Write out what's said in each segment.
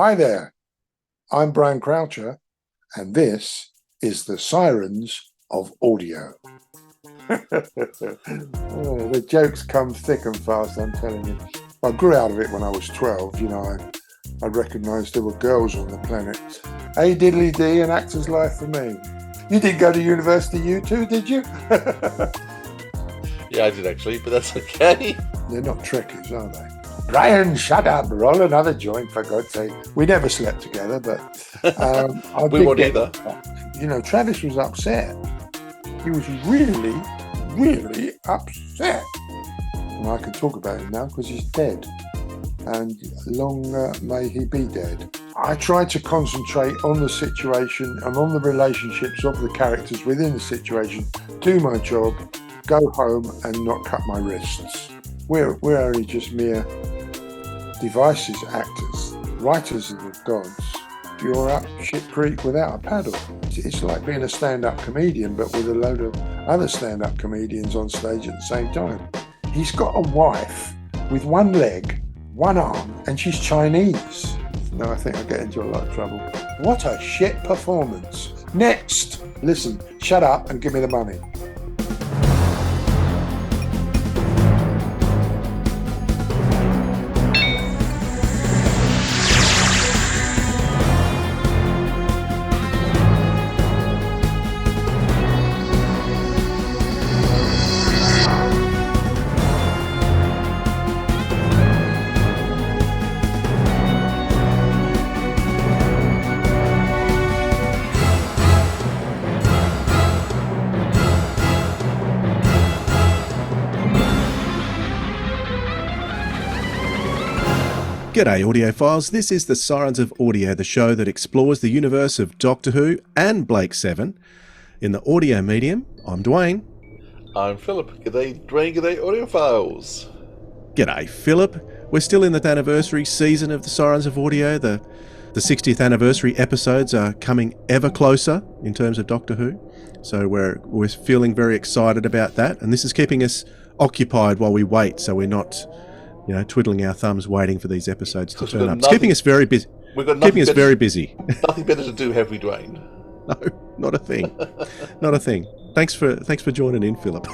Hi there, I'm Brian Croucher, and this is the Sirens of Audio. The jokes come thick and fast, I'm telling you. I grew out of it when I was 12. I recognised there were girls on the planet. A diddly dee, an actor's life for me. You didn't go to university, you two, did you? Yeah, I did actually, but that's okay. They're not Trekkies, are they? Brian, shut up. Roll another joint, for God's sake. We never slept together, but we won't either. Travis was upset. He was really, really upset. And I can talk about him now because he's dead. And long may he be dead. I tried to concentrate on the situation and on the relationships of the characters within the situation, do my job, go home and not cut my wrists. We're only just mere devices, actors, writers of the gods. You're up shit creek without a paddle. It's like being a stand-up comedian, but with a load of other stand-up comedians on stage at the same time. He's got a wife with one leg, one arm, and she's Chinese. No, I think I'll get into a lot of trouble. What a shit performance. Next! Listen, shut up and give me the money. G'day audiophiles, this is the Sirens of Audio, the show that explores the universe of Doctor Who and Blake 7. In the audio medium, I'm Dwayne. I'm Philip. G'day Dwayne, g'day audiophiles. G'day Philip. We're still in the anniversary season of the Sirens of Audio. The 60th anniversary episodes are coming ever closer in terms of Doctor Who. So we're feeling very excited about that, and this is keeping us occupied while we wait, so we're not twiddling our thumbs waiting for these episodes to turn up. It's keeping us very busy. Very busy. Nothing better to do, have we, Dwayne? No, not a thing. Not a thing. Thanks for joining in, Philip.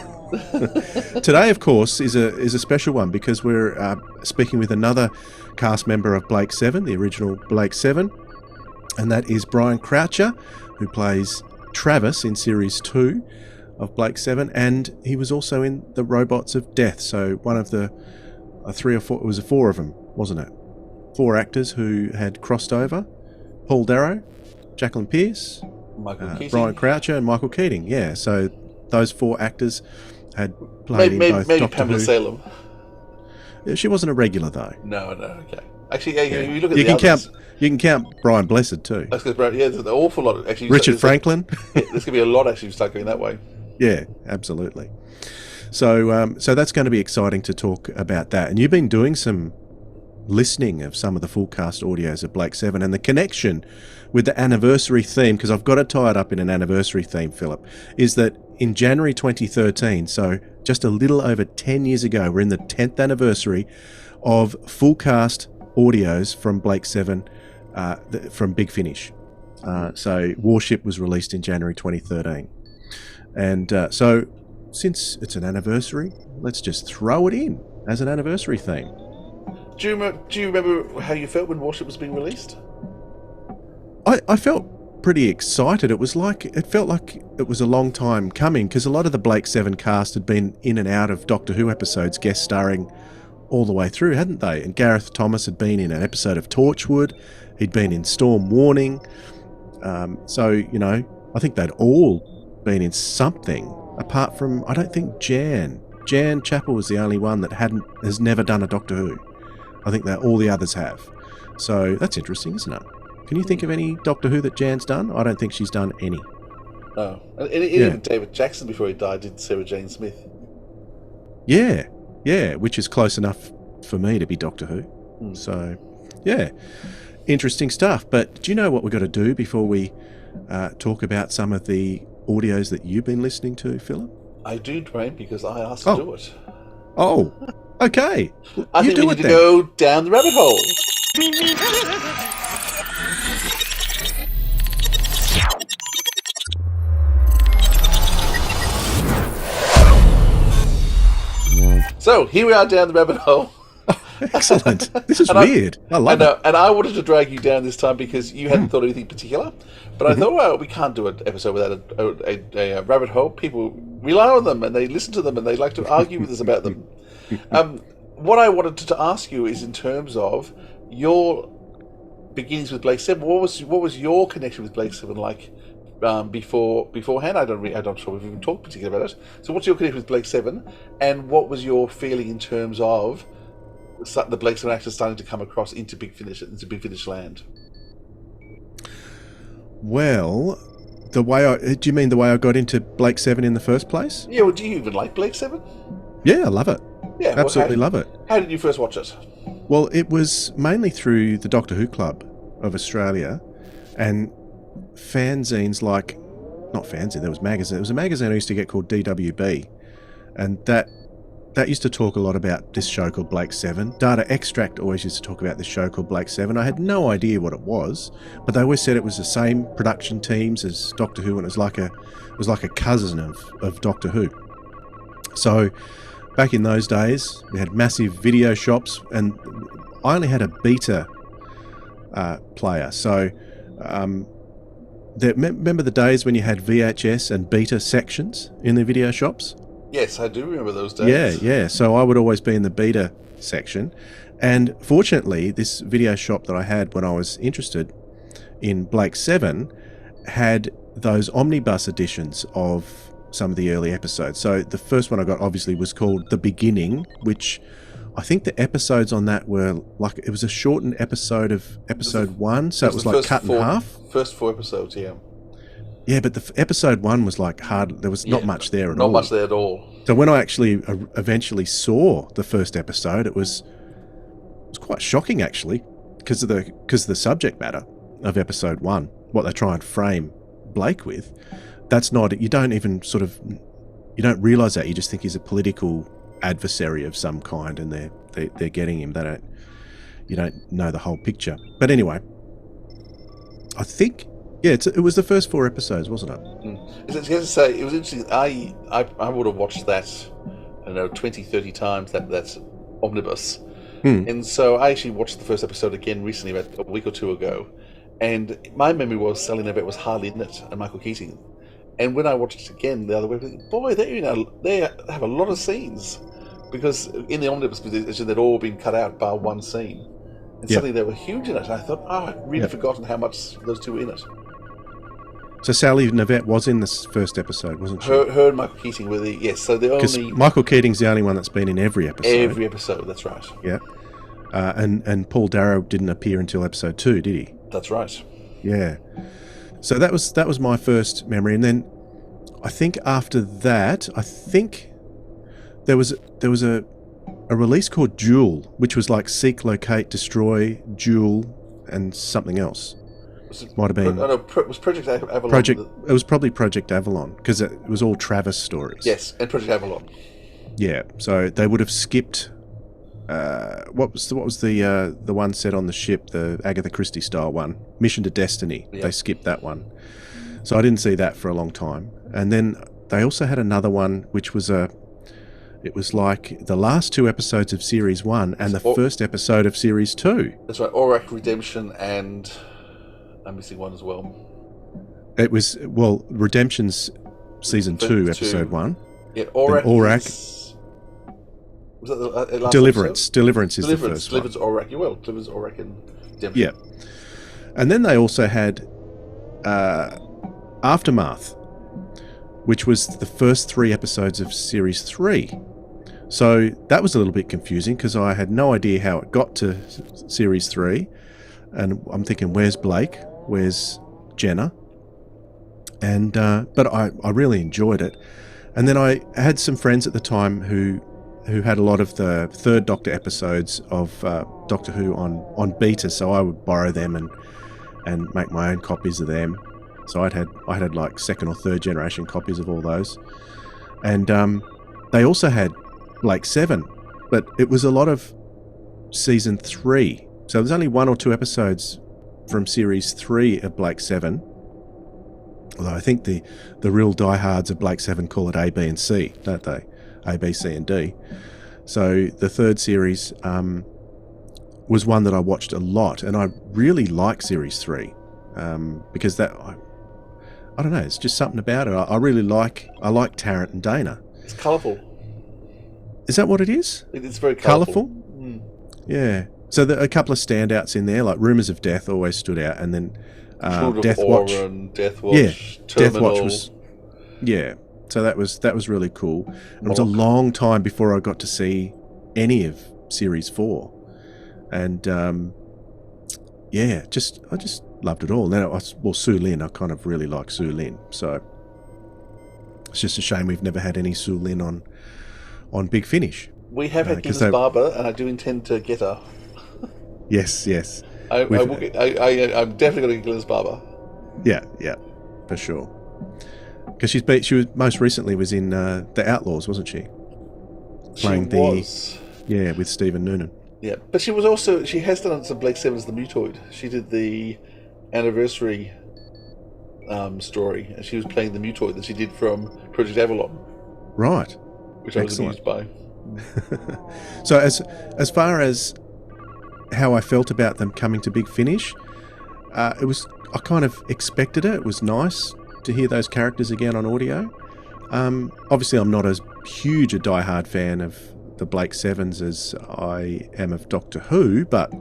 Today, of course, is a special one because we're speaking with another cast member of Blake 7, the original Blake 7, and that is Brian Croucher, who plays Travis in Series 2 of Blake 7, and he was also in The Robots of Death, so one of the four of them, wasn't it? 4 actors who had crossed over. Paul Darrow, Jacqueline Pearce, Brian Croucher and Michael Keating. Yeah, so those 4 actors had played in both maybe Doctor Pamela Who. Salem. She wasn't a regular though. No, okay. Actually, yeah. You look at you the can others. You can count Brian Blessed too. That's because there's an awful lot of actually. Richard Franklin. There's going to be a lot actually start going that way. Yeah, absolutely. So that's going to be exciting to talk about that. And you've been doing some listening of some of the full cast audios of Blake 7 and the connection with the anniversary theme, because I've got to tie it up in an anniversary theme, Philip, is that in January 2013, so just a little over 10 years ago, we're in the 10th anniversary of full cast audios from Blake 7 from Big Finish. So Warship was released in January 2013. And so since it's an anniversary, let's just throw it in as an anniversary theme. Do you remember how you felt when Warship was being released? I felt pretty excited. It felt like it was a long time coming, because a lot of the Blake 7 cast had been in and out of Doctor Who episodes, guest starring all the way through, hadn't they? And Gareth Thomas had been in an episode of Torchwood. He'd been in Storm Warning. So I think they'd all been in something. Apart from, I don't think Jan Chappell was the only one that has never done a Doctor Who. I think that all the others have. So that's interesting, isn't it? Can you think of any Doctor Who that Jan's done? I don't think she's done any. No. Even David Jackson, before he died, did Sarah Jane Smith. Yeah, which is close enough for me to be Doctor Who. So, yeah, interesting stuff. But do you know what we've got to do before we talk about some of the audios that you've been listening to, Philip? I do, Dwayne, because I asked to do it. Oh, okay. I think we need to go down the rabbit hole. So here we are down the rabbit hole. Excellent. This is weird. I love it. And I wanted to drag you down this time because you hadn't thought of anything particular. But I thought, well, we can't do an episode without a rabbit hole. People rely on them and they listen to them and they like to argue with us about them. What I wanted to ask you is in terms of your beginnings with Blake Seven. What was your connection with Blake Seven like beforehand? I'm not sure we've even talked particularly about it. So what's your connection with Blake Seven, and what was your feeling in terms of the Blake Seven actors starting to come across into Big Finish land? Well, do you mean the way I got into Blake Seven in the first place? Yeah. Well, do you even like Blake Seven? Yeah, I love it. Yeah, absolutely love it. How did you first watch it? Well, it was mainly through the Doctor Who Club of Australia and fanzines not fanzine, there was magazine. There was a magazine I used to get called DWB, and that used to talk a lot about this show called Blake Seven. Data Extract always used to talk about this show called Blake Seven. I had no idea what it was, but they always said it was the same production teams as Doctor Who, and it was like a cousin of Doctor Who. So back in those days, we had massive video shops, and I only had a beta player. So remember the days when you had VHS and beta sections in the video shops? Yes, I do remember those days. Yeah. So I would always be in the beta section. And fortunately, this video shop that I had when I was interested in Blake 7 had those omnibus editions of some of the early episodes. So the first one I got obviously was called The Beginning, which I think the episodes on that were like, it was a shortened episode of episode 1, so it was like cut in half. First 4 episodes, yeah. Yeah, but the episode 1 was like hard. There was not much there at all. Not much there at all. So when I actually eventually saw the first episode, it was quite shocking actually, because of the subject matter of episode 1, what they try and frame Blake with. That's not, you don't realise that. You just think he's a political adversary of some kind, and they're getting him. You don't know the whole picture. But anyway, I think, yeah, it was the first 4 episodes, wasn't it? I was going to say, it was interesting. I would have watched that, I don't know, 20, 30 times, that omnibus. And so I actually watched the first episode again recently, about a week or two ago. And my memory was Sally Knapp was hardly in it, and Michael Keating. And when I watched it again the other way, I think, boy, they have a lot of scenes. Because in the omnibus position, they'd all been cut out bar one scene. And suddenly they were huge in it. And I thought, I'd really forgotten how much those two were in it. So Sally Knapp was in this first episode, wasn't she? Her and Michael Keating were yes. So the only... Because Michael Keating's the only one that's been in every episode. Every episode, that's right. Yeah. And Paul Darrow didn't appear until episode 2, did he? That's right. Yeah. So that was my first memory, and then I think after that, there was a release called Jewel, which was like Seek, Locate, Destroy, Jewel, and something else. Might have been. No, it was Project Avalon. It was probably Project Avalon, because it was all Travis stories. Yes, and Project Avalon. Yeah, so they would have skipped. What was the one set on the ship, the Agatha Christie style one, Mission to Destiny? Yep. They skipped that one, so I didn't see that for a long time. And then they also had another one, which was it was like the last 2 episodes of Series 1 and the first episode of Series 2. That's right, Aurak Redemption, and I'm missing one as well. It was, Redemption's Season 2, Episode 1. Yeah, Aurak. Was that the last Deliverance. episode? Deliverance is the first one. Deliverance Aurak. Deliverance Aurak and Redemption. Yeah. And then they also had Aftermath, which was the first 3 episodes of Series 3. So that was a little bit confusing, because I had no idea how it got to Series 3. And I'm thinking, where's Blake? Where's Jenna? And but I really enjoyed it. And then I had some friends at the time who had a lot of the 3rd Doctor episodes of Doctor Who on beta, so I would borrow them and make my own copies of them. So I had like 2nd or 3rd generation copies of all those. And they also had Blake 7, but it was a lot of Season 3. So there's only 1 or 2 episodes from Series 3 of Blake 7. Although I think the real diehards of Blake 7 call it A, B and C, don't they? A, B, C and D. So the third series was one that I watched a lot, and I really like Series 3 because I don't know, it's just something about it. I like Tarrant and Dana. It's colourful. Is that what it is? It's very colourful. Yeah. So a couple of standouts in there, like Rumours of Death always stood out, and then Death Watch. Death Watch. Yeah, Terminal. Death Watch was. Yeah. So that was really cool. And it was a long time before I got to see any of Series 4, and I just loved it all. And then Sue Lin, I kind of really like Sue Lin, so it's just a shame we've never had any Sue Lin on Big Finish. We have had Glynis Barber, and I do intend to get her. Yes. I'm definitely going to get Glynis Barber. Yeah, for sure. Because she was most recently was in The Outlaws, wasn't she? Playing with Stephen Noonan. Yeah, but she has done some Blake Seven's The Mutoid. She did the anniversary story, and she was playing the Mutoid that she did from Project Avalon. Right. Which excellent. I was amused by. So as far as how I felt about them coming to Big Finish, I kind of expected it. It was nice to hear those characters again on audio. Obviously, I'm not as huge a diehard fan of the Blake Sevens as I am of Doctor Who, but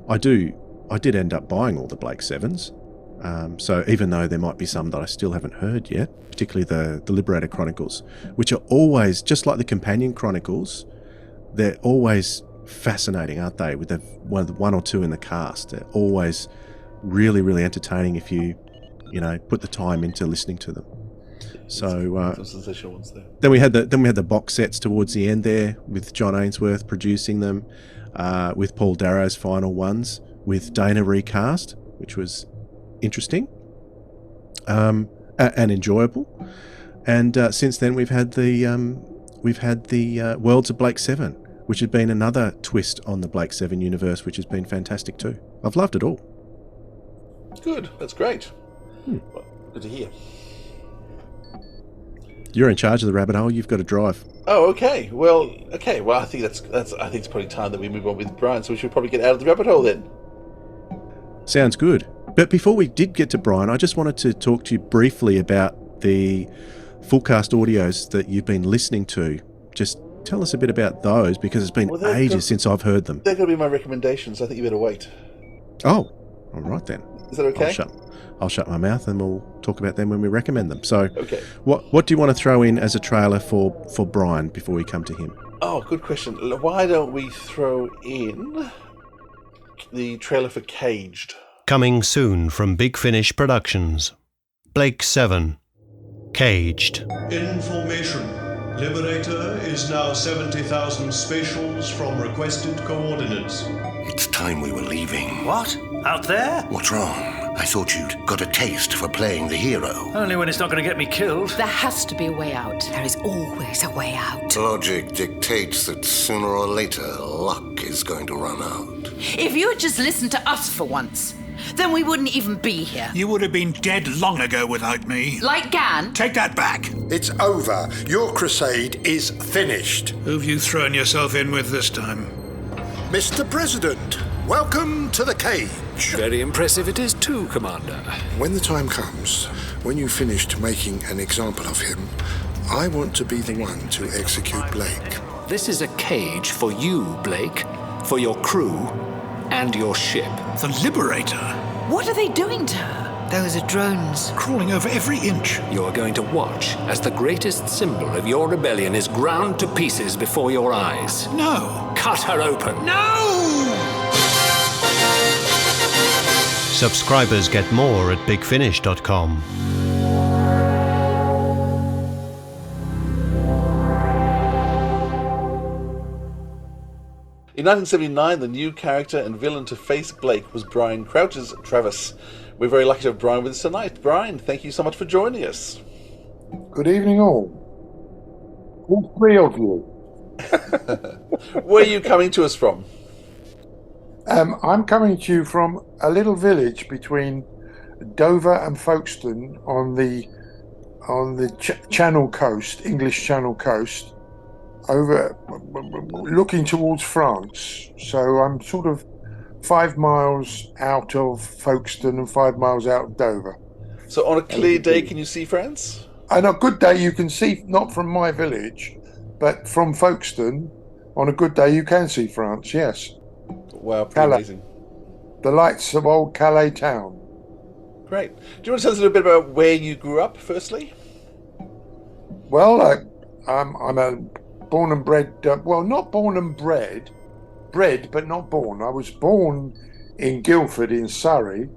I did end up buying all the Blake Sevens. So even though there might be some that I still haven't heard yet, particularly the Liberator Chronicles, which are always, just like the Companion Chronicles, they're always fascinating, aren't they? With the one or two in the cast, they're always really, really entertaining if you put the time into listening to them. So some sensational ones there. Then we had the box sets towards the end there, with John Ainsworth producing them, with Paul Darrow's final ones, with Dana recast, which was interesting and enjoyable. And since then we've had the Worlds of Blake Seven, which has been another twist on the Blake Seven universe, which has been fantastic too. I've loved it all. Good, that's great. Well, good to hear. You're in charge of the rabbit hole. You've got to drive. Oh, okay. Well, I think that's. I think it's probably time that we move on with Brian. So we should probably get out of the rabbit hole then. Sounds good. But before we did get to Brian, I just wanted to talk to you briefly about the full-cast audios that you've been listening to. Just tell us a bit about those, because it's been ages since I've heard them. They're going to be my recommendations. I think you better wait. Oh, all right then. Is that okay? I'll shut my mouth and we'll talk about them when we recommend them. So, okay. What do you want to throw in as a trailer for Brian before we come to him? Oh, good question. Why don't we throw in the trailer for Caged? Coming soon from Big Finish Productions. Blake 7. Caged. Information. Liberator is now 70,000 spatials from requested coordinates. It's time we were leaving. What? Out there? What's wrong? I thought you'd got a taste for playing the hero. Only when it's not going to get me killed. There has to be a way out. There is always a way out. Logic dictates that sooner or later, luck is going to run out. If you had just listened to us for once, then we wouldn't even be here. You would have been dead long ago without me. Like Gan? Take that back. It's over. Your crusade is finished. Who've you thrown yourself in with this time? Mr. President, welcome to the cage. Very impressive it is too, Commander. When the time comes, when you've finished making an example of him, I want to be the one to execute Blake. This is a cage for you, Blake, for your crew, and your ship. The Liberator? What are they doing to her? Those are drones. Crawling over every inch. You are going to watch as the greatest symbol of your rebellion is ground to pieces before your eyes. No. Cut her open. No! Subscribers get more at bigfinish.com. In 1979, the new character and villain to face Blake was Brian Crouch's Travis. We're very lucky to have Brian with us tonight. Brian, thank you so much for joining us. Good evening, all. All three of you. Where are you coming to us from? I'm coming to you from a little village between Dover and Folkestone on the Channel coast, English Channel coast. over looking towards France. So I'm sort of 5 miles out of Folkestone and 5 miles out of Dover. So on a clear day, can you see France? On a good day, you can see, not from my village, but from Folkestone. On a good day, you can see France, yes. Wow, pretty amazing. The lights of old Calais town. Great. Do you want to tell us a little bit about where you grew up, firstly? Well, I'm a born and bred, well, not born and bred but not born. I was born in Guildford in Surrey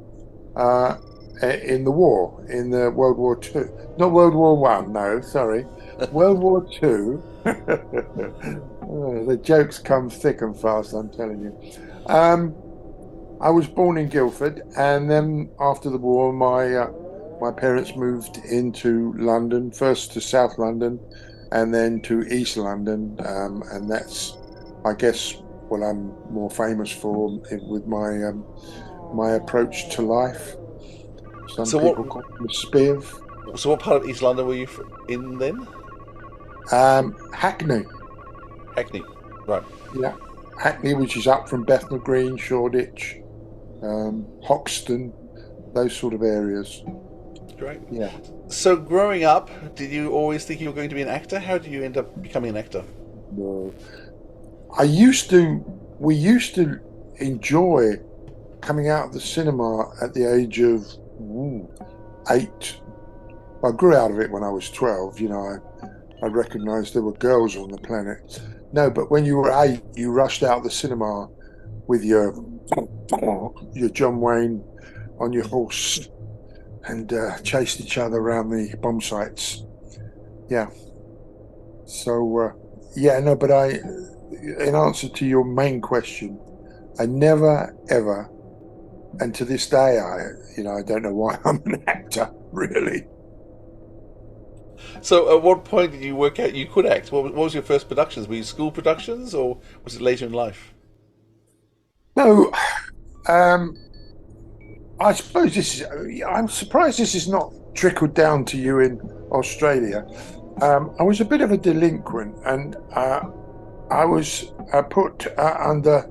in the war, in the World War II. Not World War One, no, sorry. World War II. Oh, the jokes come thick and fast, I'm telling you. I was born in Guildford, and then after the war, my parents moved into London, first to South London, and then to East London, and that's, I guess, what I'm more famous for with my my approach to life. Some people call me Spiv. So what part of East London were you in then? Hackney. Hackney, right. Yeah, Hackney, which is up from Bethnal Green, Shoreditch, Hoxton, those sort of areas. Great. Yeah. So growing up, did you always think you were going to be an actor? How did you end up becoming an actor? No. We used to enjoy coming out of the cinema at the age of 8. I grew out of it when I was 12. You know, I recognised there were girls on the planet. No, but when you were 8, you rushed out of the cinema with your John Wayne on your horse and chased each other around the bomb sites. Yeah. So, but in answer to your main question, I never, ever, and to this day, I don't know why I'm an actor, really. So at what point did you work out you could act? What was your first productions? Were you school productions, or was it later in life? No, I suppose I'm surprised this is not trickled down to you in Australia. I was a bit of a delinquent, and I was put under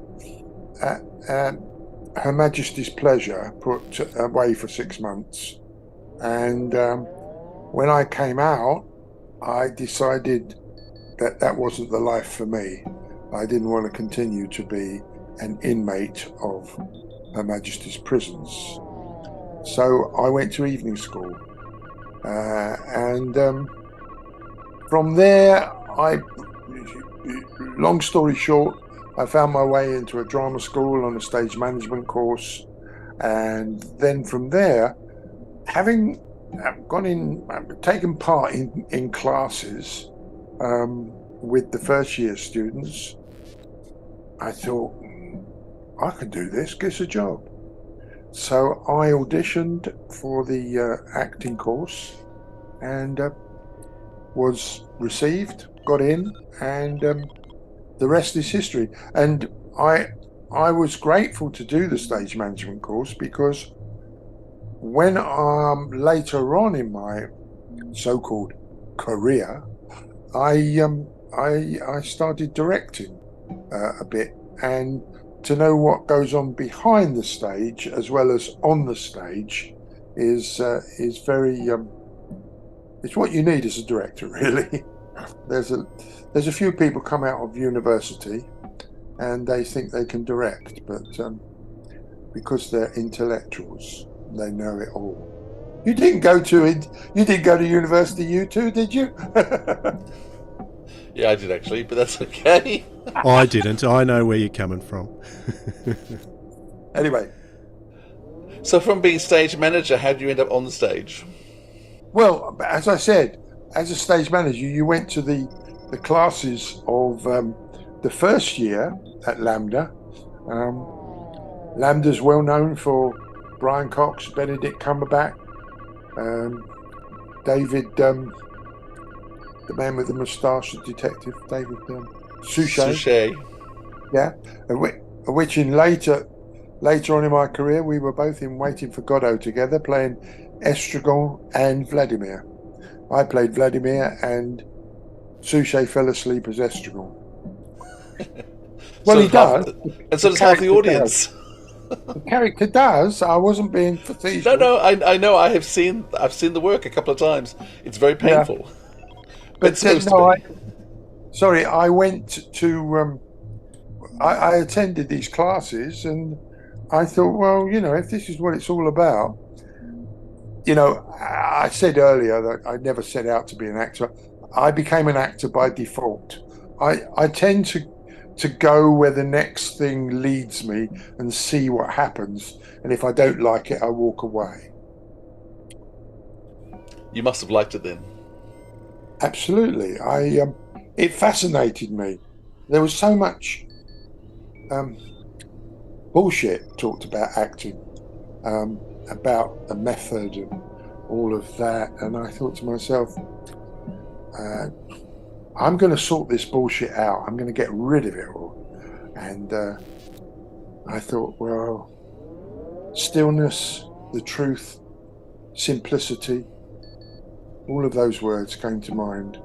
Her Majesty's pleasure, put away for 6 months. And when I came out, I decided that wasn't the life for me. I didn't want to continue to be an inmate of Her Majesty's prisons. So I went to evening school. And from there, long story short, I found my way into a drama school on a stage management course. And then from there, having taken part in classes with the first year students, I thought, I could do this, get a job. So I auditioned for the acting course and was received, got in, and the rest is history. And I was grateful to do the stage management course, because when later on in my so-called career, I started directing a bit, and to know what goes on behind the stage as well as on the stage is very it's what you need as a director, really. There's a few people come out of university and they think they can direct, but because they're intellectuals, they know it all. You didn't go to university, you two, did you? Yeah, I did actually, but that's okay. I didn't. I know where you're coming from. Anyway. So from being stage manager, how did you end up on the stage? Well, as I said, as a stage manager, you went to the classes of the first year at Lambda. Lambda's well known for Brian Cox, Benedict Cumberbatch, David, the man with the moustache, the detective, David Suchet. Yeah, which in later on in my career, we were both in Waiting for Godot together, playing Estragon and Vladimir. I played Vladimir, and Suchet fell asleep as Estragon. So Well, he does. And so does half the audience. The character does. I wasn't being facetious. No, I know. I've seen the work a couple of times. It's very painful. Yeah. But it's supposed to be. I went to. I attended these classes, and I thought, well, if this is what it's all about, I said earlier that I never set out to be an actor. I became an actor by default. I tend to go where the next thing leads me and see what happens. And if I don't like it, I walk away. You must have liked it then. Absolutely. It fascinated me. There was so much bullshit talked about acting, about the method and all of that. And I thought to myself, I'm going to sort this bullshit out. I'm going to get rid of it all. And I thought, well, stillness, the truth, simplicity, all of those words came to mind.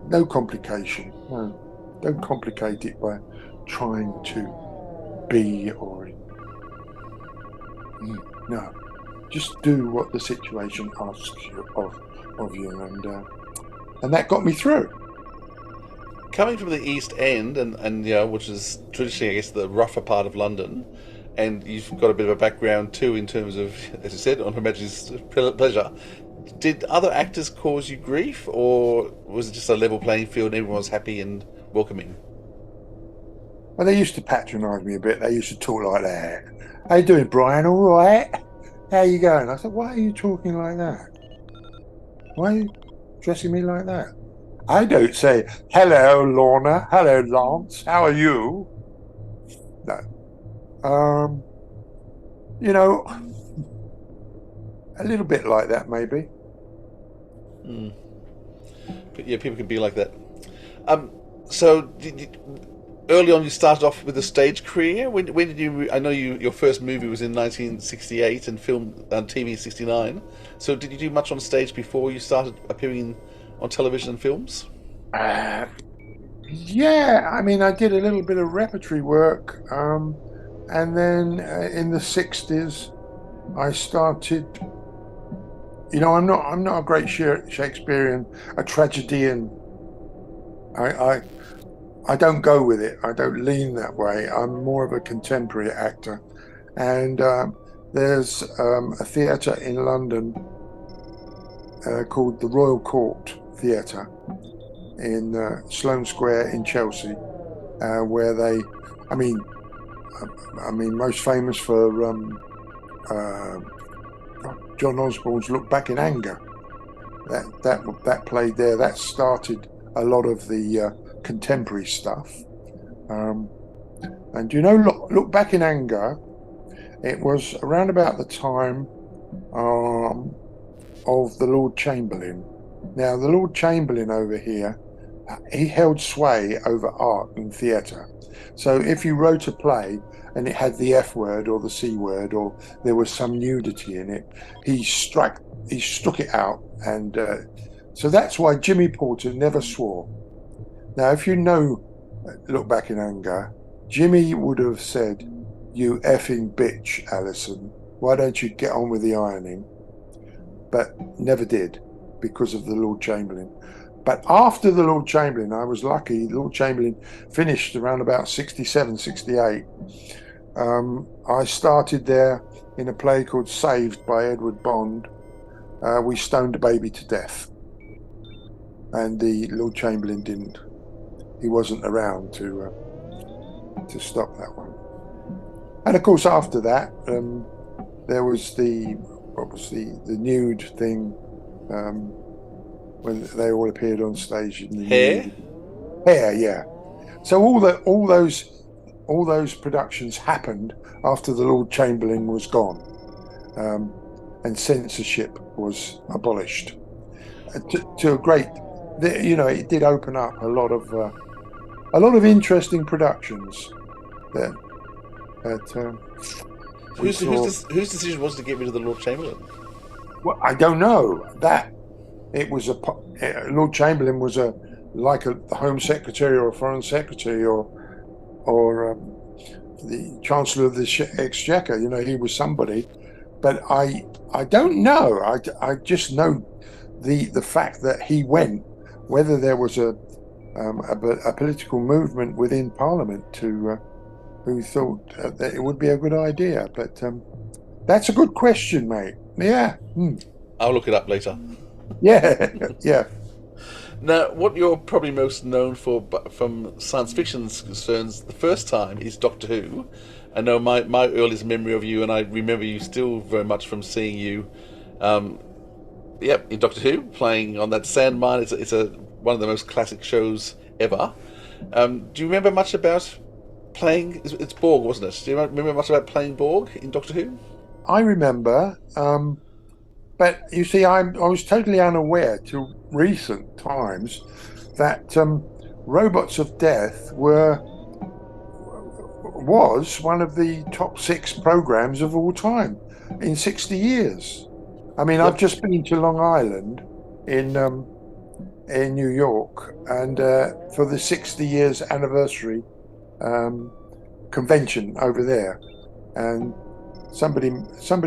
No complication. No, don't complicate it by trying to be or... No, just do what the situation asks you of you, and that got me through. Coming from the East End, and which is traditionally, I guess, the rougher part of London, and you've got a bit of a background too in terms of, as you said, on Her Majesty's Pleasure. Did other actors cause you grief, or was it just a level playing field and everyone was happy and welcoming? Well, they used to patronise me a bit. They used to talk like that. How you doing, Brian? All right? How you going? I said, why are you talking like that? Why are you dressing me like that? I don't say, hello, Lorna. Hello, Lance. How are you? No. A little bit like that, maybe. But yeah, people can be like that. So, early on, you started off with a stage career. When did you? I know your first movie was in 1968 and film on TV 69. So, did you do much on stage before you started appearing on television and films? Yeah, I mean, I did a little bit of repertory work, and then in the 60s, I started. I'm not a great Shakespearean, a tragedian. I don't go with it. I don't lean that way. I'm more of a contemporary actor. And there's a theatre in London called the Royal Court Theatre in Sloane Square in Chelsea, where they, I mean, most famous for John Osborne's Look Back in Anger. That played there. That started a lot of the contemporary stuff. And Look Back in Anger, it was around about the time of the Lord Chamberlain. Now, the Lord Chamberlain over here, he held sway over art and theatre. So if you wrote a play and it had the F word or the C word, or there was some nudity in it, he struck it out. And so that's why Jimmy Porter never swore. Now, if you know Look Back in Anger, Jimmy would have said, "You effing bitch, Alison, why don't you get on with the ironing?" But never did, because of the Lord Chamberlain. But after the Lord Chamberlain, I was lucky. Lord Chamberlain finished around about 67, 68. I started there in a play called Saved by Edward Bond. We stoned a baby to death. And the Lord Chamberlain didn't. He wasn't around to stop that one. And of course, after that, there was the nude thing when they all appeared on stage in the hair, yeah. So all those productions happened after the Lord Chamberlain was gone, and censorship was abolished. To a great, it did open up a lot of interesting productions there. Whose decision was to get rid of the Lord Chamberlain? Well, I don't know. That it was Lord Chamberlain was the Home Secretary or a Foreign Secretary or the Chancellor of the Exchequer. You know, he was somebody. But I don't know. I just know the fact that he went. Whether there was a political movement within Parliament who thought that it would be a good idea. But that's a good question, mate. Yeah. I'll look it up later. Yeah, yeah. Now, what you're probably most known for from science fiction concerns, the first time is Doctor Who. I know my earliest memory of you, and I remember you still very much from seeing you, in Doctor Who, playing on that sand mine. It's one of the most classic shows ever. Do you remember much about playing? It's Borg, wasn't it? Do you remember much about playing Borg in Doctor Who? I remember, but you see, I was totally unaware till recent times that Robots of Death was one of the top 6 programs of all time in 60 years. I mean, I've just been to Long Island in New York, and for the 60 years anniversary convention over there, and somebody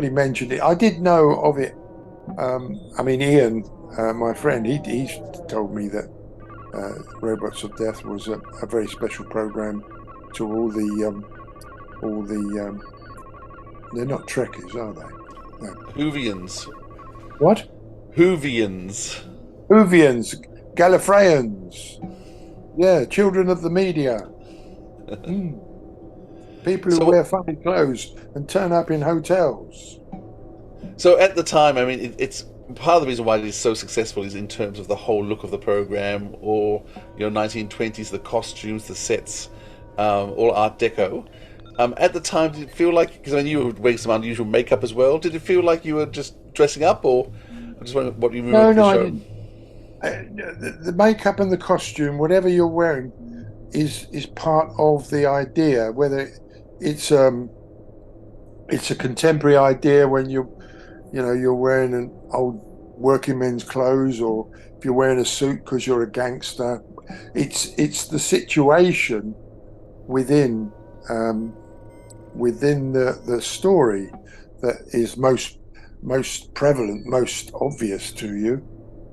mentioned it. I did know of it. I mean, Ian, my friend, he told me that Robots of Death was a very special program to all the they're not Trekkies, are they? No. Whovians. What? Whovians. Gallifreyans. Yeah, children of the media. People who wear funny clothes and turn up in hotels. So at the time, I mean, it's part of the reason why it is so successful is in terms of the whole look of the program, or 1920s, the costumes, the sets, all Art Deco. At the time, did it feel like, because I mean, you were wearing some unusual makeup as well, did it feel like you were just dressing up, or I just wondering what you remember of the show? I didn't. The makeup and the costume, whatever you're wearing, is part of the idea. Whether it's a contemporary idea when you're wearing an old working men's clothes, or if you're wearing a suit because you're a gangster, it's the situation within the story that is most prevalent, most obvious to you.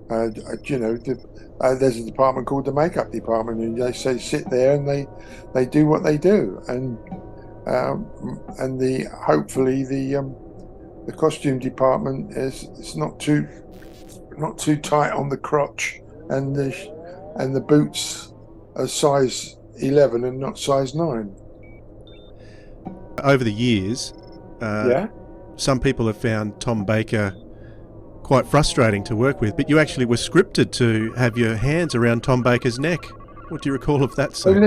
There's a department called the makeup department, and they say sit there, and they do what they do, and hopefully the costume department is not too tight on the crotch, and the boots are size 11 and not size 9. Over the years, some people have found Tom Baker quite frustrating to work with, but you actually were scripted to have your hands around Tom Baker's neck. What do you recall of that scene?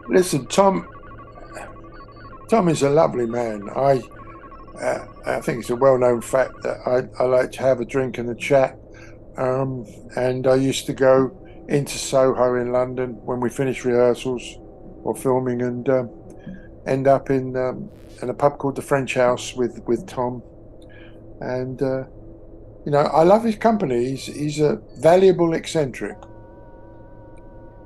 Listen, Tom is a lovely man. I think it's a well-known fact that I like to have a drink and a chat, and I used to go into Soho in London when we finished rehearsals or filming, and end up in a pub called the French House with Tom, and I love his company. He's a valuable eccentric,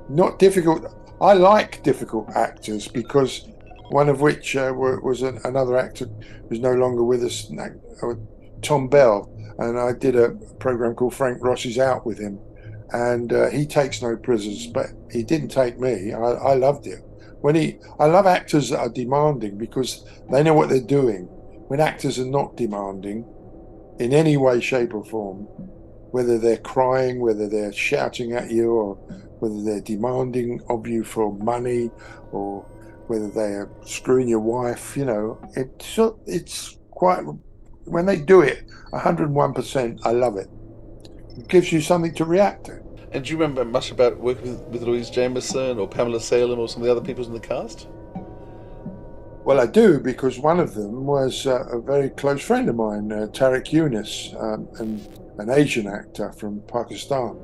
not difficult. I like difficult actors, because one of which was another actor who's no longer with us, Tom Bell, and I did a program called Frank Ross Is Out with him, and he takes no prisoners, but he didn't take me. I loved it. I love actors that are demanding, because they know what they're doing. When actors are not demanding in any way, shape or form, whether they're crying, whether they're shouting at you, or whether they're demanding of you for money, or whether they're screwing your wife, it's quite, when they do it 101%, I love it. It gives you something to react to. And do you remember much about working with Louise Jameson or Pamela Salem or some of the other people in the cast? Well, I do, because one of them was a very close friend of mine, Tariq Yunus, an Asian actor from Pakistan,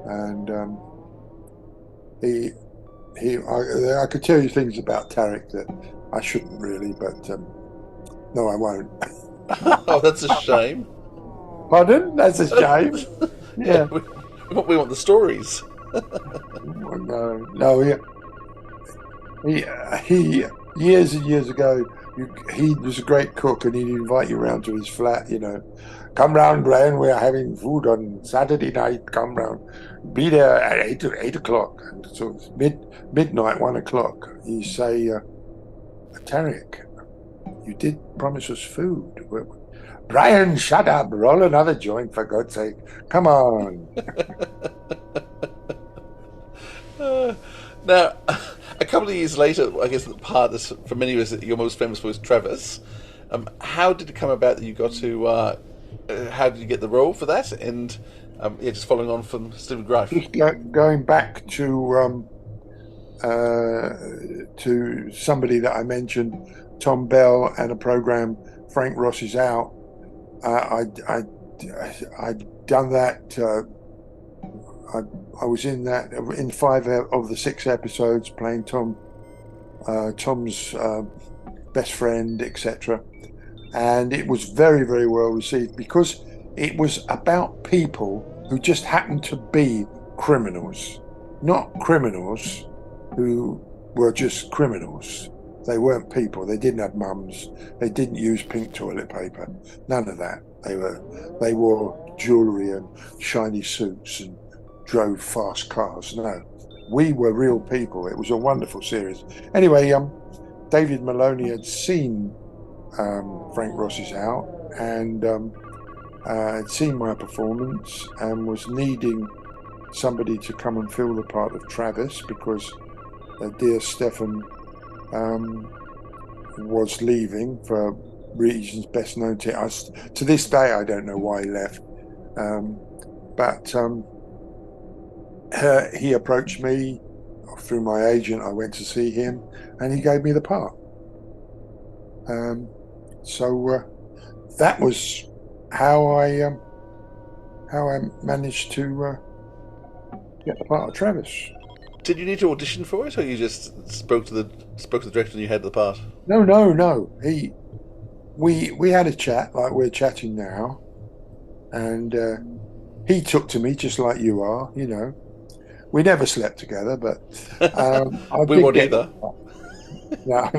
and I could tell you things about Tariq that I shouldn't really, but no, I won't. Oh, that's a shame. Pardon? That's a shame. Yeah. We want the stories. No, he years and years ago, he was a great cook, and he'd invite you round to his flat. Come round, Brian. We're having food on Saturday night. Come round. Be there at 8 o'clock, and so midnight, 1 o'clock. You say, Tarek, you did promise us food. Brian, shut up. Roll another joint, for God's sake. Come on. Now, a couple of years later, I guess the part that's, for many of us, that you're most famous for is Travis. How did it come about that you got to... how did you get the role for that? And just following on from Stephen Greif. Just going back to somebody that I mentioned, Tom Bell, and a program, Frank Ross is Out. I'd done that. I was in that in 5 of the 6 episodes, playing Tom's best friend, etc. And it was very, very well received because it was about people who just happened to be criminals, not criminals who were just criminals. They weren't people. They didn't have mums. They didn't use pink toilet paper. None of that. They wore jewelry and shiny suits and drove fast cars. No, we were real people. It was a wonderful series. Anyway, David Maloney had seen Frank Ross is Out, and had seen my performance and was needing somebody to come and fill the part of Travis because dear Stefan was leaving for reasons best known to us. To this day, I don't know why he left. But he approached me through my agent. I went to see him, and he gave me the part. So that was how I managed to get the part of Travis. Did you need to audition for it, or you just spoke to the director and you had the part? No. We had a chat like we're chatting now, and he took to me just like you are. We never slept together, but we won't either. No,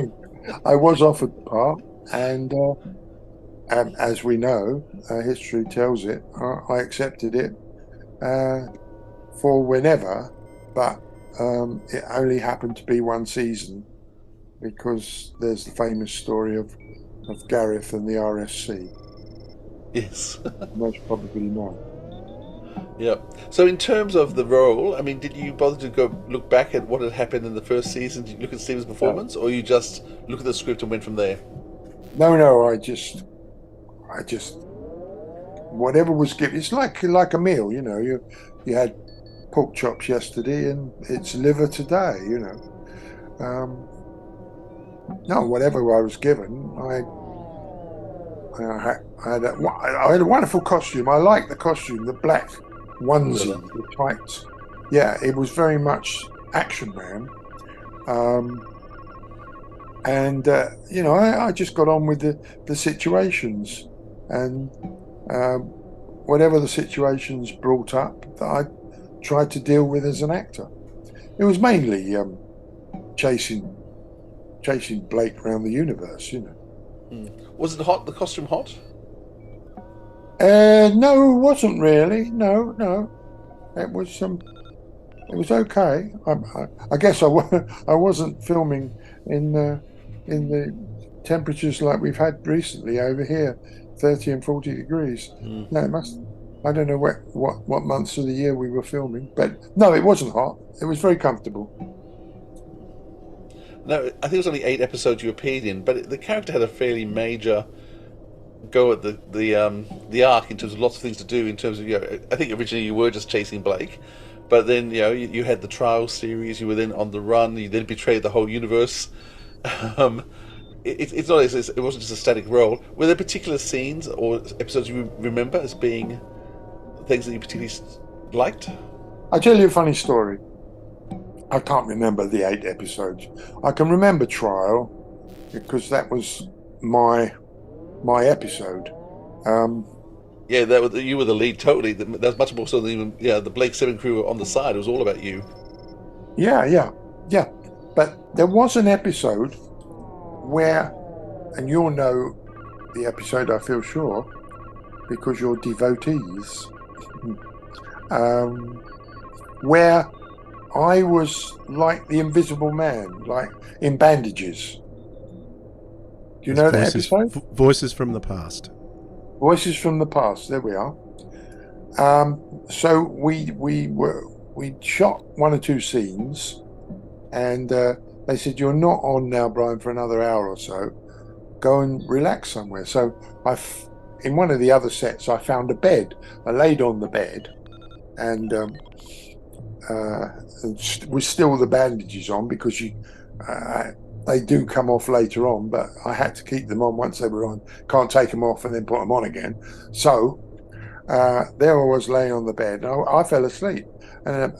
I was offered the part, and as we know, history tells it, I accepted it for whenever, but it only happened to be one season because there's the famous story of Gareth and the RFC. Yes. Most probably not. Yeah. So in terms of the role, I mean, did you bother to go look back at what had happened in the first season? Did you look at Steven's performance, or you just look at the script and went from there? No. I just whatever was given. It's like a meal, You had pork chops yesterday, and it's liver today. No, whatever I was given, I had a wonderful costume. I liked the costume, the black onesie, the tights. Yeah, it was very much Action Man. And I just got on with the situations, and whatever the situations brought up, that I tried to deal with as an actor. It was mainly chasing Blake around the universe, Was it hot? The costume hot? No, it wasn't really. No. It was okay. I guess I wasn't filming in the temperatures like we've had recently over here, 30 and 40 degrees. No, it must. I don't know what months of the year we were filming, but no, it wasn't hot. It was very comfortable. No, I think it was only 8 episodes you appeared in, but the character had a fairly major go at the arc in terms of lots of things to do. In terms of, I think originally you were just chasing Blake, but then you had the trial series. You were then on the run. You then betrayed the whole universe. It's not as it wasn't just a static role. Were there particular scenes or episodes you remember as being things that you particularly liked? I'll tell you a funny story. I can't remember the 8 episodes. I can remember Trial because that was my episode. Yeah, you were the lead totally. That was much more so than even the Blake 7 crew were on the side. It was all about you. Yeah. But there was an episode where, and you'll know the episode, I feel sure, because you're devotees, where I was like the Invisible Man, like in bandages. Do you know that episode? Voices from the Past. Voices from the Past. There we are. So we shot one or two scenes, and they said, "You're not on now, Brian, for another hour or so. Go and relax somewhere." So in one of the other sets, I found a bed. I laid on the bed, and with still the bandages on, because they do come off later on, but I had to keep them on once they were on. Can't take them off and then put them on again. So there I was laying on the bed. I fell asleep, and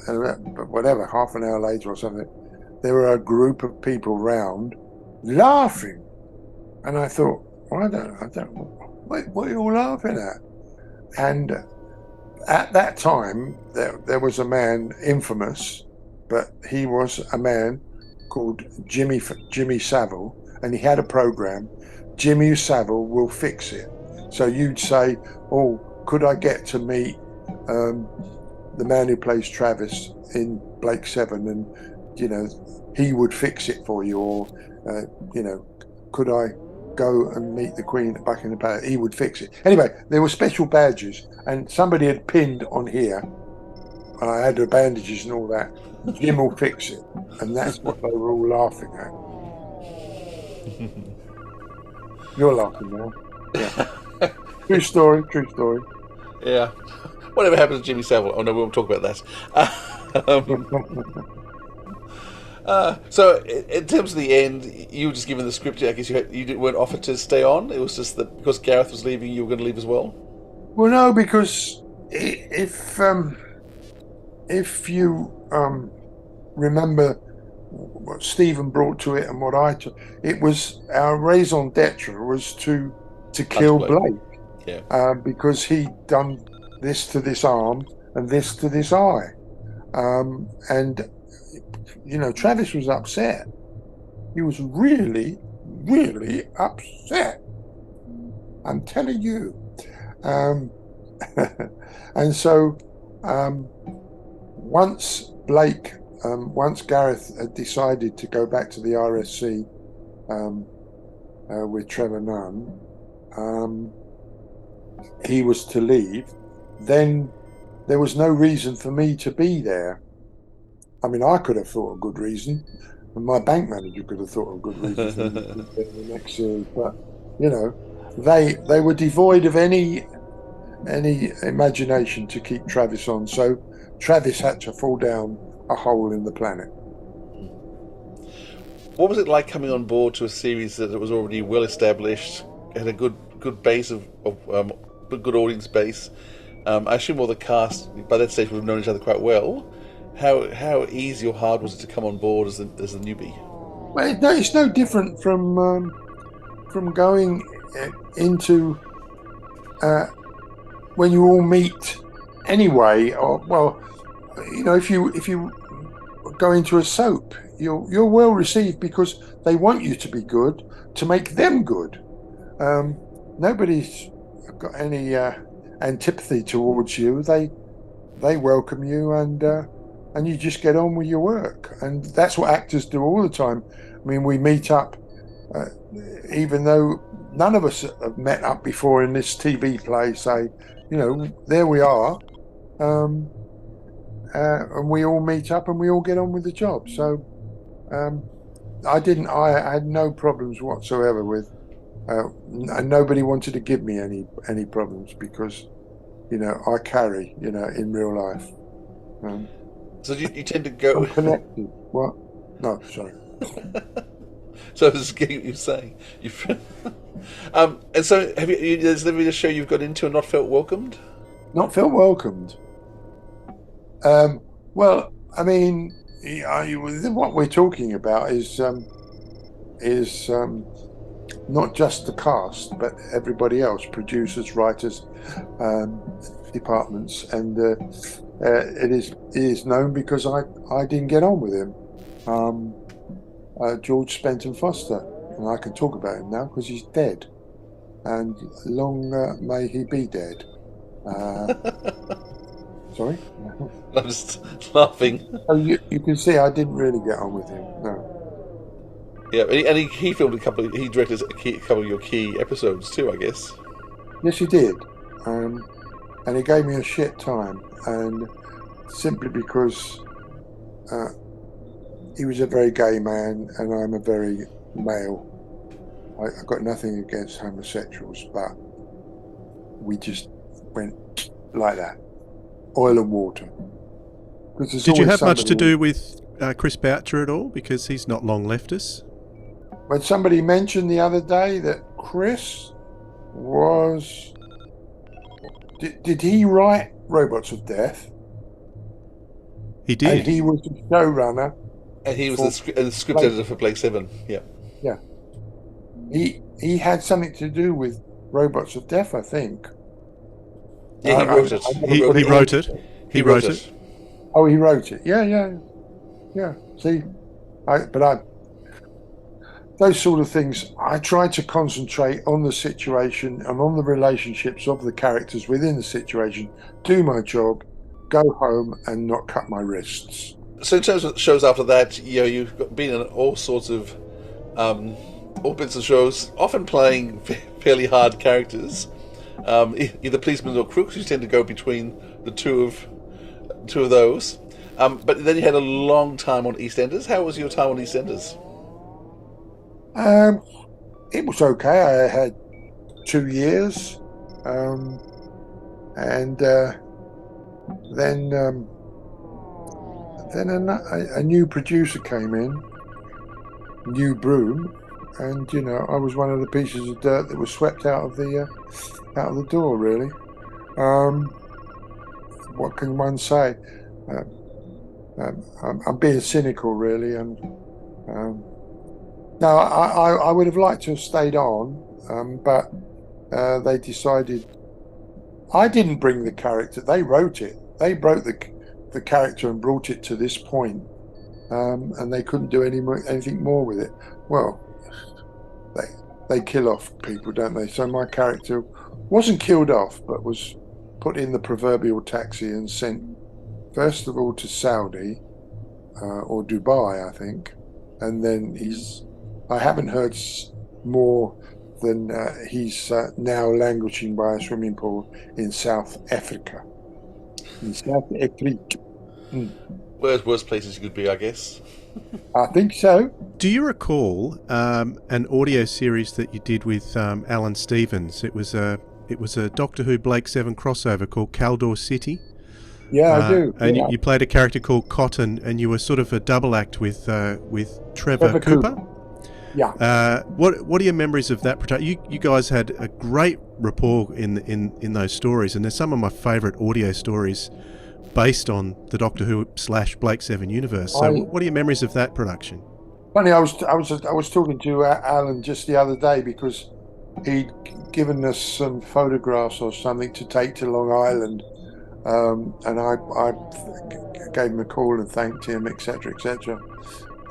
whatever, half an hour later or something, there were a group of people round laughing, and I thought, well, I don't. What are you all laughing at? And at that time, there was a man infamous, but he was a man called Jimmy Savile, and he had a program. Jimmy Savile will fix it. So you'd say, "Oh, could I get to meet the man who plays Travis in Blake 7, and he would fix it for you," or could I go and meet the Queen at Buckingham Palace? He would fix it. Anyway, there were special badges, and somebody had pinned on here, and I had the bandages and all that, "Jim will fix it," and that's what they were all laughing at. You're laughing now. Yeah. True story. Yeah. Whatever happened to Jimmy Savile? Oh no, we won't talk about that. So, in terms of the end, you were just given the script. I guess you weren't offered to stay on. It was just that because Gareth was leaving, you were going to leave as well. Well, no, because if you remember what Stephen brought to it and what I took, it was our raison d'etre was to kill Blake. Yeah. Because he'd done this to this arm and this to this eye, and Travis was upset. He was really, really upset. I'm telling you. And so once Gareth had decided to go back to the RSC with Trevor Nunn, he was to leave, then there was no reason for me to be there. I mean, I could have thought a good reason, and my bank manager could have thought a good reason for me to be in the next series, but they were devoid of any imagination to keep Travis on, so Travis had to fall down a hole in the planet. What was it like coming on board to a series that was already well established, had a good base of good audience base? I assume all the cast by that stage would have known each other quite well. How easy or hard was it to come on board as a newbie? Well, it's no different from going into when you all meet anyway. Or if you go into a soap, you're well received because they want you to be good to make them good. Nobody's got any antipathy towards you. They welcome you, and you just get on with your work. And that's what actors do all the time. I mean, we meet up, even though none of us have met up before in this TV play, say, there we are. And we all meet up and we all get on with the job. So I had no problems whatsoever with, and nobody wanted to give me any problems because, I carry, in real life. So you tend to go... I'm connected. What? No, sorry. So this is what you're saying. And so there's never been a show you've got into and not felt welcomed? Not felt welcomed? Well, I mean, what we're talking about is not just the cast, but everybody else, producers, writers, departments, and it is known because I didn't get on with him. George Spenton Foster, and I can talk about him now because he's dead, and long may he be dead. Sorry? I'm just laughing. Oh, you can see I didn't really get on with him. No. Yeah, and he filmed he directed a couple of your key episodes too, I guess. Yes, he did. And he gave me a shit time, and simply because he was a very gay man and I'm a very male. I've got nothing against homosexuals, but we just went like that. Oil and water. Did you have much to do with Chris Boucher at all? Because he's not long left us. When somebody mentioned the other day that Chris was... Did he write Robots of Death? He did. And he was the showrunner. And he was the script editor for Blake 7. Yeah. Yeah. He had something to do with Robots of Death, I think. Yeah, he wrote it. He wrote it. He wrote it. Oh, he wrote it. Yeah. See, those sort of things, I try to concentrate on the situation and on the relationships of the characters within the situation, do my job, go home and not cut my wrists. So in terms of shows after that, you've been in all sorts of all bits of shows, often playing fairly hard characters, either policemen or crooks. You tend to go between the two of those. But then you had a long time on EastEnders. How was your time on EastEnders? It was okay. I had 2 years, and then a new producer came in, new broom, and I was one of the pieces of dirt that was swept out of the door. Really, what can one say? I'm being cynical, really, and no, I would have liked to have stayed on, but they decided. I didn't bring the character; they wrote it. They wrote the character and brought it to this point, and they couldn't do anything more with it. Well, they kill off people, don't they? So my character wasn't killed off, but was put in the proverbial taxi and sent first of all to Saudi or Dubai, I think, and then I haven't heard more than he's now languishing by a swimming pool in South Africa. In South Africa. Worst places you could be, I guess. I think so. Do you recall an audio series that you did with Alan Stevens? It was a Doctor Who Blake 7 crossover called Caldor City. Yeah, I do. And you played a character called Cotton, and you were sort of a double act with Trevor Cooper. Yeah. What are your memories of that production? You guys had a great rapport in those stories, and they're some of my favourite audio stories based on the Doctor Who / Blake 7 universe. So, what are your memories of that production? Funny, I was talking to Alan just the other day because he'd given us some photographs or something to take to Long Island, and I gave him a call and thanked him, etc., etc.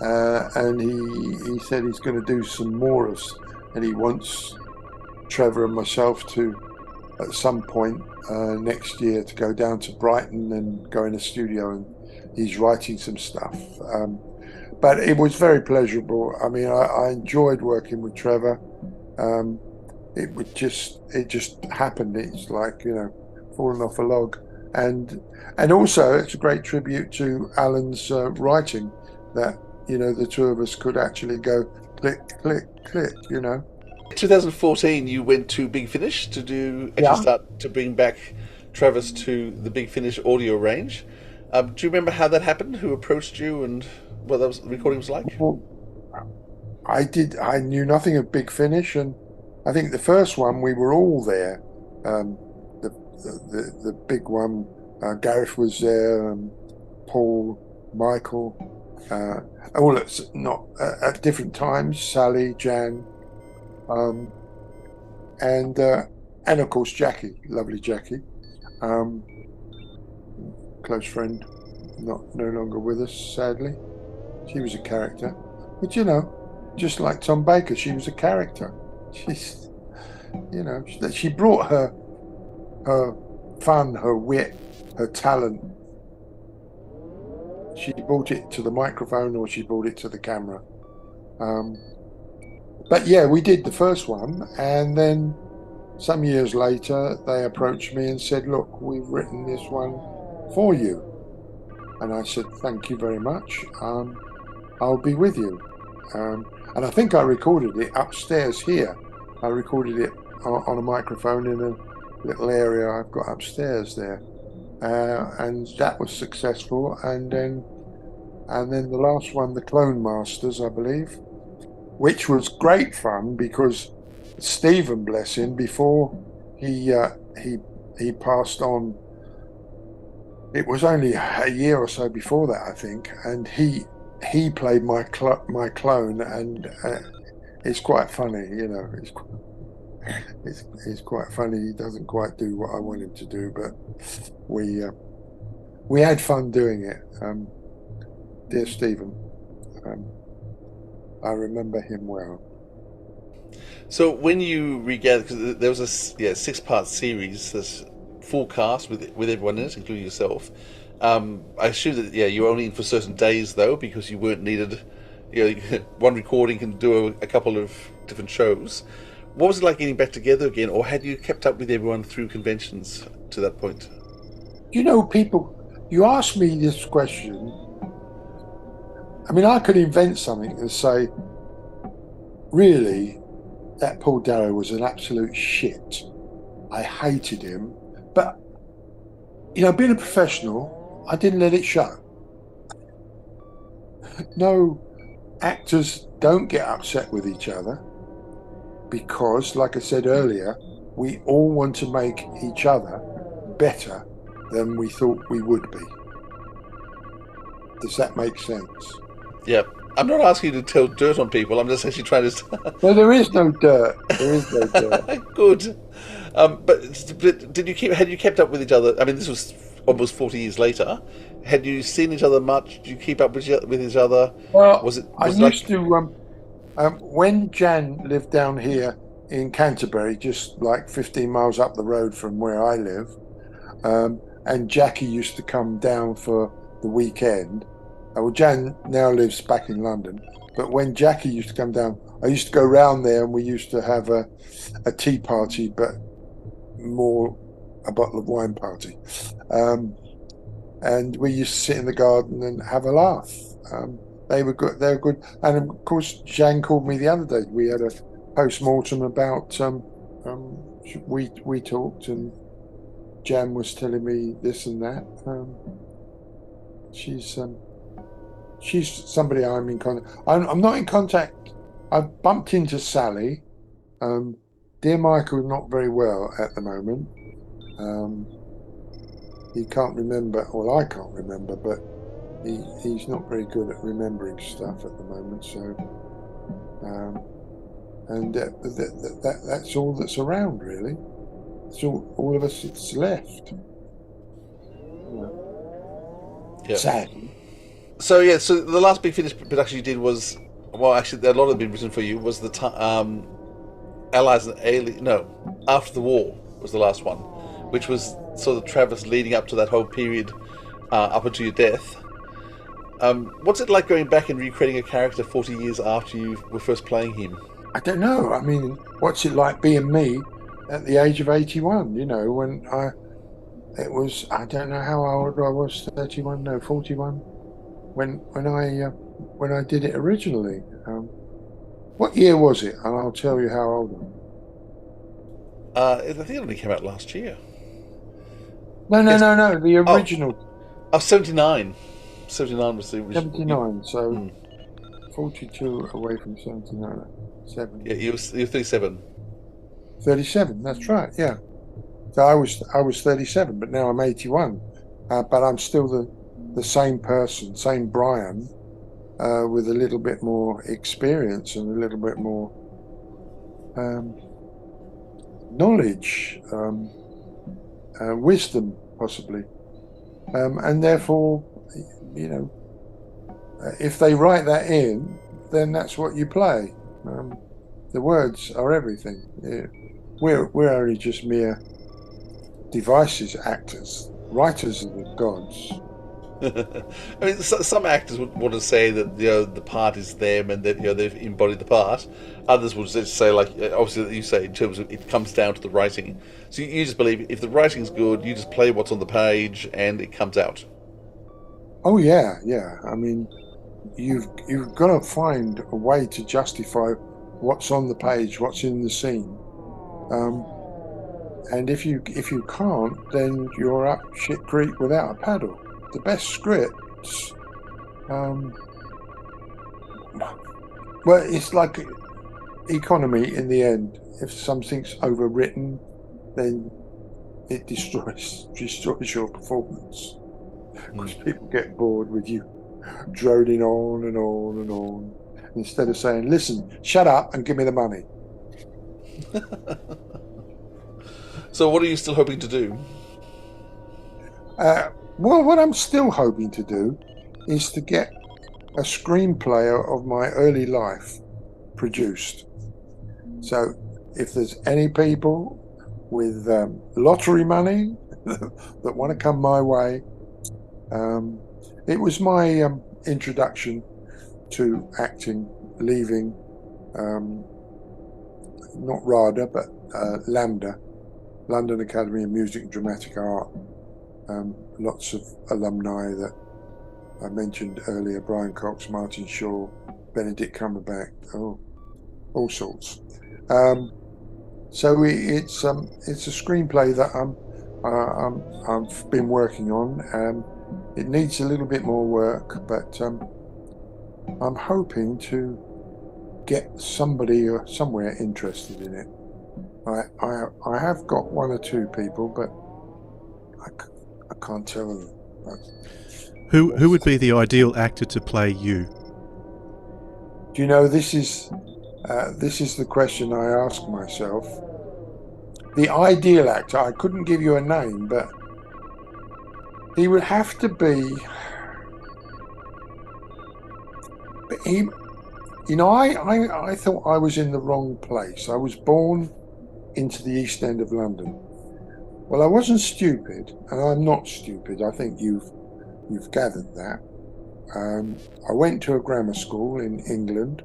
And he said he's going to do some more of, and he wants Trevor and myself to, at some point next year, to go down to Brighton and go in a studio, and he's writing some stuff. But it was very pleasurable. I mean, I enjoyed working with Trevor. It just happened. It's like, falling off a log. And also it's a great tribute to Alan's writing, that the two of us could actually go click, click, click. In 2014, you went to Big Finish to start to bring back Travis to the Big Finish audio range. Do you remember how that happened? Who approached you and what the recording was like? Well, I did. I knew nothing of Big Finish, and I think the first one we were all there. The big one, Gareth was there, Paul, Michael, all at different times. Sally, Jan, And of course Jackie, lovely Jackie, close friend, no longer with us, sadly. She was a character, but just like Tom Baker, she was a character. She's, she brought her fun, her wit, her talent. She brought it to the microphone, or she brought it to the camera. But yeah, we did the first one, and then some years later, they approached me and said, "Look, we've written this one for you." And I said, "Thank you very much. I'll be with you." And I think I recorded it upstairs here. I recorded it on a microphone in a little area I've got upstairs there. And that was successful. And then the last one, the Clone Masters, I believe, which was great fun because Stephen, bless him, before he passed on, it was only a year or so before that, I think, and he played my clone, and it's quite funny, it's quite funny. He doesn't quite do what I want him to do, but we had fun doing it. Dear Stephen, I remember him well. So when you regathered, because there was a 6-part series, this full cast with everyone in it, including yourself. I assume that you were only in for certain days though, because you weren't needed. One recording can do a couple of different shows. What was it like getting back together again, or had you kept up with everyone through conventions to that point? People, you ask me this question. I mean, I could invent something and say, really, that Paul Darrow was an absolute shit. I hated him. But, being a professional, I didn't let it show. No, actors don't get upset with each other because, like I said earlier, we all want to make each other better than we thought we would be. Does that make sense? Yeah. I'm not asking you to tell dirt on people. I'm just actually trying to... No, there is no dirt. There is no dirt. Good. But had you kept up with each other? I mean, this was almost 40 years later. Had you seen each other much? Did you keep up with each other? Well, I used to... when Jan lived down here in Canterbury, just like 15 miles up the road from where I live, and Jackie used to come down for the weekend. Well, Jan now lives back in London, but when Jackie used to come down, I used to go round there, and we used to have a tea party, but more a bottle of wine party. And we used to sit in the garden and have a laugh. They were good. They were good. And of course, Jan called me the other day. We had a post-mortem about. We talked, and Jan was telling me this and that. She's somebody I'm in contact. I'm not in contact. I've bumped into Sally. Dear Michael, not very well at the moment. He can't remember. Well, I can't remember, but he's not very good at remembering stuff at the moment. So, and that's all that's around, really. It's all of us that's left. Yeah. Sadly. So the last Big Finish production you did was, well, actually a lot of them been written for you, was the Allies and Aliens. No, After the War was the last one, which was sort of Travis leading up to that whole period, up until your death. What's it like going back and recreating a character 40 years after you were first playing him? I don't know. I mean, what's it like being me at the age of 81? When I don't know how old I was, 31, no, 41. When I did it originally. What year was it? And I'll tell you how old I think it only came out last year. No, the original. Oh, 79. 79 was the original. 79, so 42 away from 79. 7. Yeah, you're 37. 37, that's right, yeah. So I was 37, but now I'm 81. But I'm still the same person, same Brian, with a little bit more experience and a little bit more knowledge, wisdom, possibly. And therefore, you know, if they write that in, then that's what you play. The words are everything. We're only just mere devices, actors. Writers are the gods. I mean, some actors would want to say that the part is them and that they've embodied the part. Others would just say, like obviously that you say in terms of it comes down to the writing. So you just believe if the writing's good, you just play what's on the page and it comes out. Oh yeah. I mean, you've got to find a way to justify what's on the page, what's in the scene. And if you can't, then you're up shit creek without a paddle. The best scripts, well, it's like economy in the end. If something's overwritten, then it destroys your performance. Because people get bored with you droning on and on and on, instead of saying, listen, shut up and give me the money. So what are you still hoping to do? Well, what I'm still hoping to do is to get a screenplay of my early life produced. So if there's any people with lottery money that want to come my way, it was my introduction to acting, leaving not RADA, but LAMDA, London Academy of Music and Dramatic Art. Lots of alumni that I mentioned earlier: Brian Cox, Martin Shaw, Benedict Cumberbatch, all sorts. So it's a screenplay that I've been working on. It needs a little bit more work, but I'm hoping to get somebody or somewhere interested in it. I have got one or two people, but I can't tell them. Who would be the ideal actor to play you? Do you know, this is the question I ask myself. The ideal actor, I couldn't give you a name, but he would have to be. I thought I was in the wrong place. I was born into the East End of London. Well, I wasn't stupid, and I'm not stupid. I think you've gathered that. I went to a grammar school in England,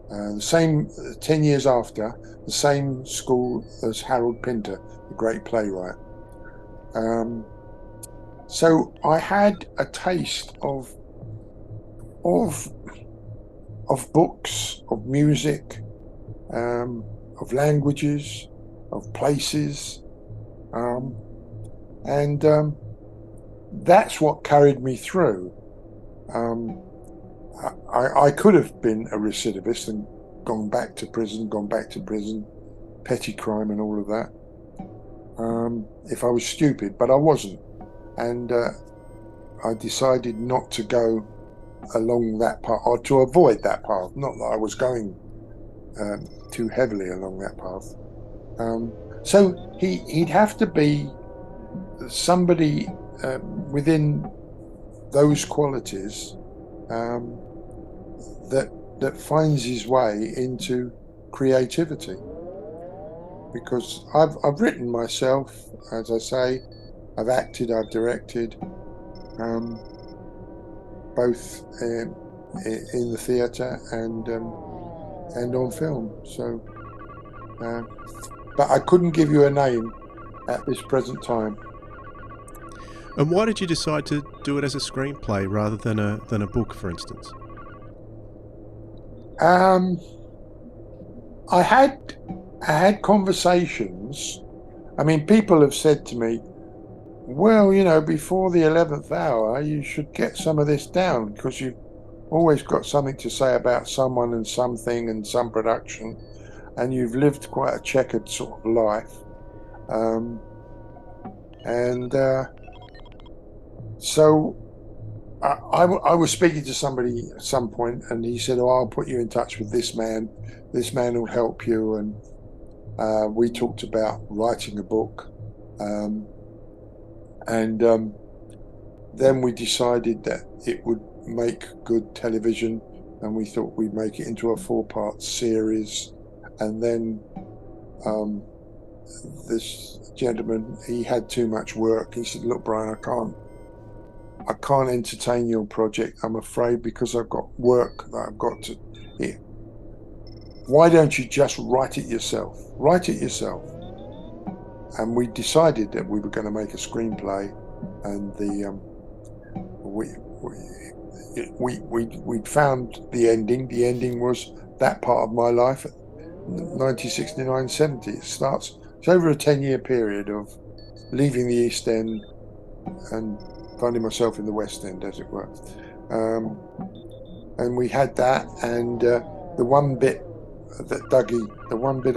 the same 10 years after, the same school as Harold Pinter, the great playwright. So I had a taste of books, of music, of languages, of places, and that's what carried me through. I could have been a recidivist and gone back to prison, petty crime and all of that, if I was stupid, but I wasn't. And I decided not to go along that path, or to avoid that path. Not that I was going too heavily along that path. So he'd have to be somebody within those qualities that finds his way into creativity. Because I've written myself, as I say, I've acted, I've directed, both in the theatre and on film. So, but I couldn't give you a name at this present time. And why did you decide to do it as a screenplay rather than a book, for instance? I had conversations. I mean, people have said to me, well, you know, before the 11th hour, you should get some of this down, because you've always got something to say about someone and something and some production, and you've lived quite a checkered sort of life. So I was speaking to somebody at some point, and he said, "Oh, I'll put you in touch with this man. This man will help you." And we talked about writing a book, and then we decided that it would make good television, and we thought we'd make it into a 4-part series. And then this gentleman, he had too much work. He said, "Look, Brian, I can't entertain your project, I'm afraid, because I've got work that I've got to. Why don't you just write it yourself? Write it yourself." And we decided that we were going to make a screenplay, and we'd found the ending. The ending was that part of my life, 1969-70. It's over a 10-year period of leaving the East End and finding myself in the West End, as it were. And we had that, and the one bit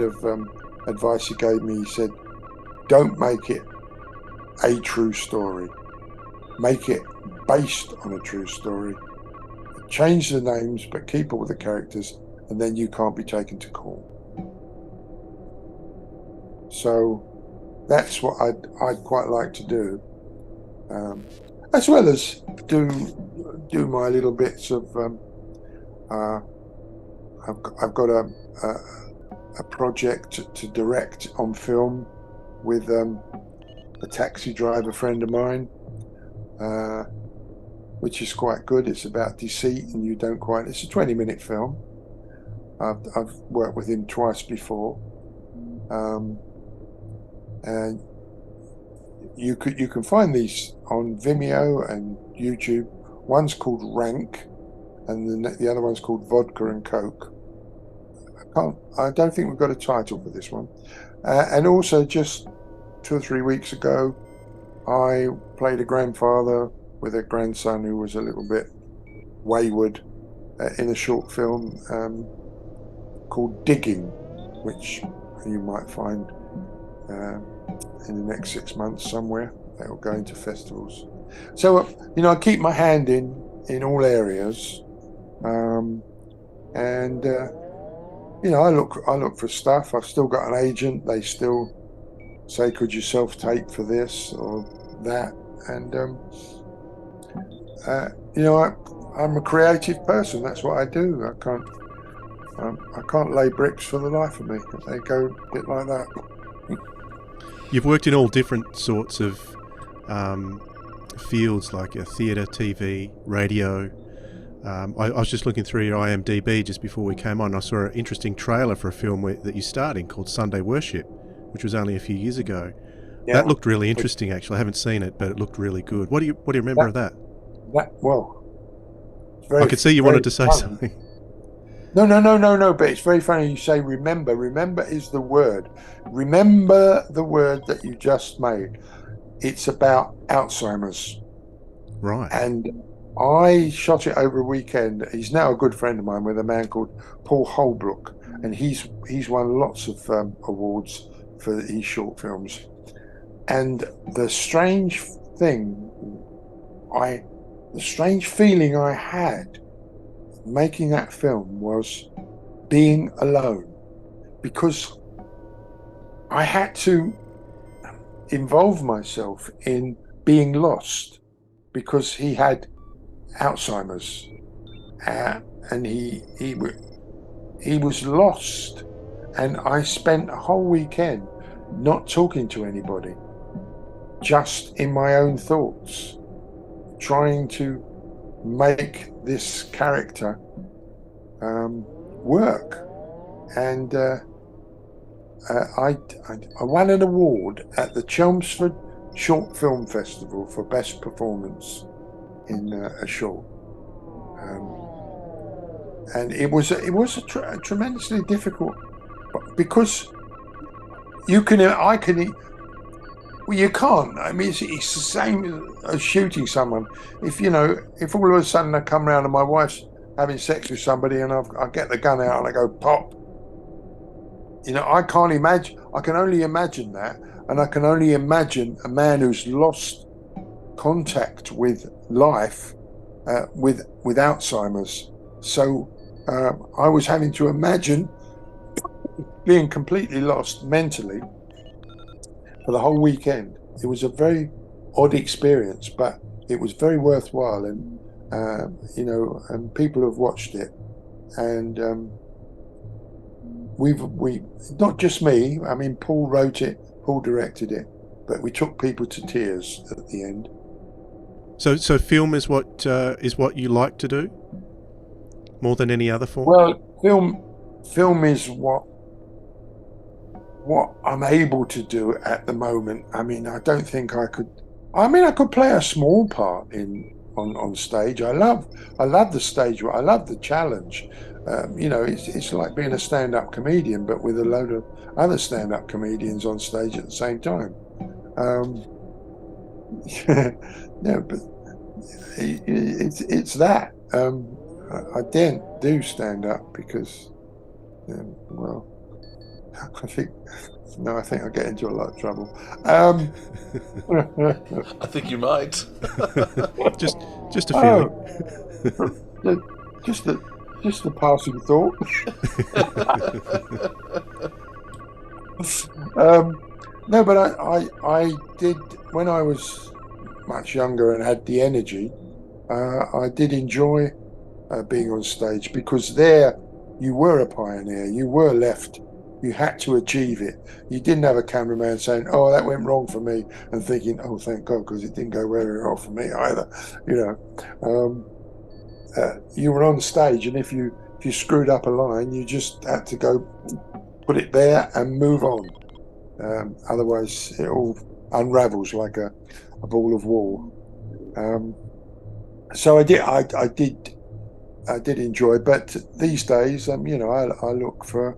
of advice he gave me, he said, "Don't make it a true story. Make it based on a true story. Change the names, but keep all the characters, and then you can't be taken to court." So that's what I'd quite like to do, as well as do my little bits of. I've got a project to direct on film with a taxi driver friend of mine, which is quite good. It's about deceit, and it's a 20-minute film. I've worked with him twice before, and you can find these on Vimeo and YouTube. One's called Rank, and the other one's called Vodka and Coke. I don't think we've got a title for this one. And also, just 2 or 3 weeks ago, I played a grandfather with a grandson who was a little bit wayward in a short film called Digging, which you might find in the next 6 months somewhere. They'll go into festivals. So, I keep my hand in all areas, and I look for stuff. I've still got an agent. They still say, "Could you self-tape for this or that?" And I'm a creative person. That's what I do. I can't lay bricks for the life of me. They go a bit like that. You've worked in all different sorts of fields, like theatre, TV, radio. I was just looking through your IMDb just before we came on. I saw an interesting trailer for a film that you starred in called Sunday Worship, which was only a few years ago. Yeah. That looked really interesting, actually. I haven't seen it, but it looked really good. What do you remember of that? I could see you wanted to say something. No. But it's very funny you say remember. Remember is the word. Remember the word that you just made. It's about Alzheimer's. Right. And I shot it over a weekend. He's now a good friend of mine with a man called Paul Holbrook, and he's won lots of awards for his short films. And the strange feeling I had making that film was being alone, because I had to involve myself in being lost, because he had Alzheimer's, and he was lost, and I spent a whole weekend not talking to anybody, just in my own thoughts, trying to make this character work. And I won an award at the Chelmsford Short Film Festival for Best Performance in a short, and it was a tremendously difficult, because you can't. I mean, it's the same as shooting someone. If all of a sudden I come around and my wife's having sex with somebody, and I get the gun out and I go pop. I can't imagine. I can only imagine that, and I can only imagine a man who's lost contact with life with Alzheimer's. So I was having to imagine being completely lost mentally for the whole weekend. It was a very odd experience, but it was very worthwhile. And and people have watched it, and we not just me. I mean, Paul wrote it, Paul directed it, but we took people to tears at the end. So film is what you like to do more than any other form? Well, film is what I'm able to do at the moment. I mean, I don't think I could. I mean, I could play a small part on stage. I love the stage. I love the challenge. It's like being a stand-up comedian, but with a load of other stand-up comedians on stage at the same time. No, but it's that. I daren't do stand-up because, I think I get into a lot of trouble. I think you might. just a feeling. Just a passing thought. No, but I did when I was much younger and had the energy. I did enjoy being on stage, because there you were a pioneer. You were left. You had to achieve it. You didn't have a cameraman saying, "Oh, that went wrong for me," and thinking, "Oh, thank God, because it didn't go very well for me either." You were on stage, and if you screwed up a line, you just had to go put it there and move on. Otherwise, it all unravels like a ball of wool. So I did enjoy, but these days, I look for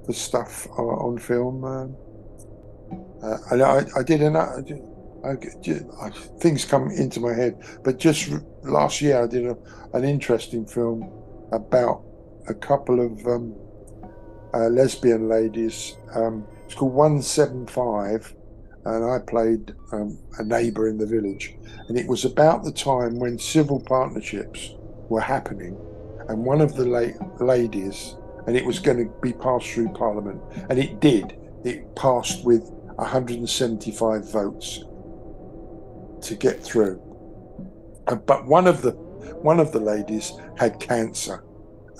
the stuff on film. And I did another. Things come into my head, but just last year I did an interesting film about a couple of lesbian ladies. It's called 175, and I played a neighbour in the village, and it was about the time when civil partnerships were happening, and one of the ladies, and it was going to be passed through Parliament, and it did. It passed with 175 votes to get through. But one of the ladies had cancer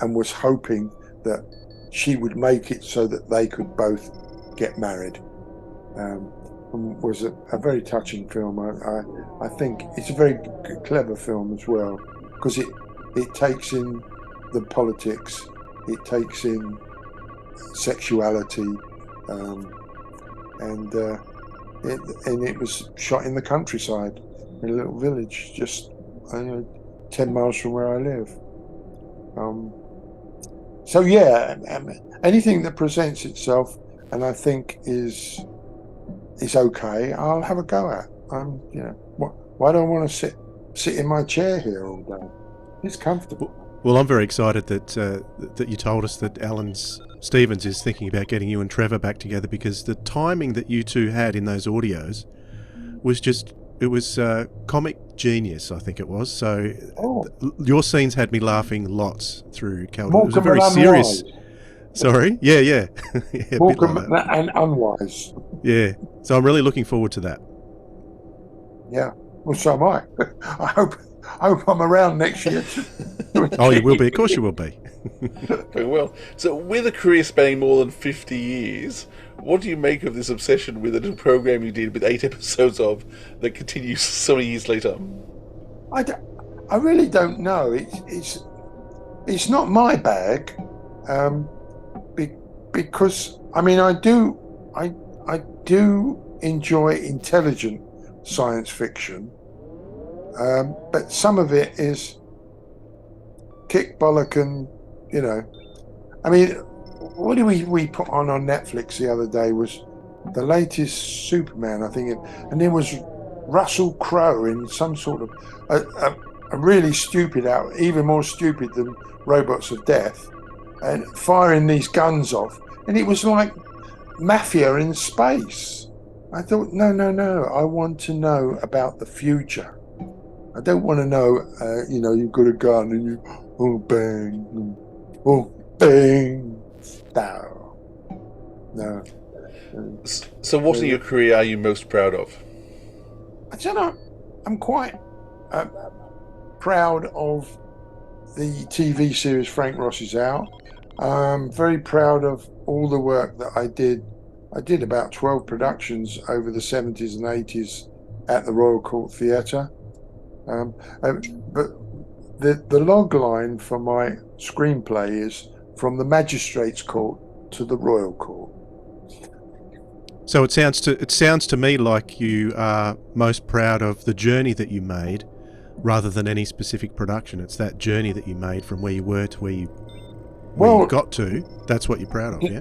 and was hoping that she would make it so that they could both get married. Was a very touching film. I think it's a very clever film as well, because it takes in the politics, it takes in sexuality, and it was shot in the countryside in a little village just 10 miles from where I live. So yeah, anything that presents itself and I think is okay, I'll have a go at. Why do I want to sit in my chair here all day? It's comfortable. Well, I'm very excited that you told us that Alan Stevens is thinking about getting you and Trevor back together, because the timing that you two had in those audios was comic genius, I think it was. So your scenes had me laughing lots through Calder. It was a very serious... Sorry? Yeah. Yeah, Morecambe and Unwise. Yeah. So I'm really looking forward to that. Yeah. Well, so am I. I hope I'm around next year. Oh, you will be. Of course you will be. Very well. So with a career spanning more than 50 years, what do you make of this obsession with a little program you did with 8 episodes of that continues so many years later? I really don't know. It's not my bag, because I mean I do enjoy intelligent science fiction, but some of it is kick bollock and I mean, what did we put on Netflix the other day was the latest Superman, I think, and there was Russell Crowe in some sort of a really stupid even more stupid than Robots of Death, and firing these guns off, and it was like mafia in space. I thought, no, I want to know about the future. I don't want to know, you've got a gun and you, oh, bang, oh, bang. No. So what in your career are you most proud of? I don't know. I'm quite proud of the TV series Frank Ross is Out. I'm very proud of all the work that I did. I did about 12 productions over the 70s and 80s at the Royal Court Theatre. But the log line for my screenplay is from the Magistrates' Court to the Royal Court. So it sounds to me like you are most proud of the journey that you made, rather than any specific production. It's that journey that you made from where you were to where you got to. That's what you're proud of, yeah?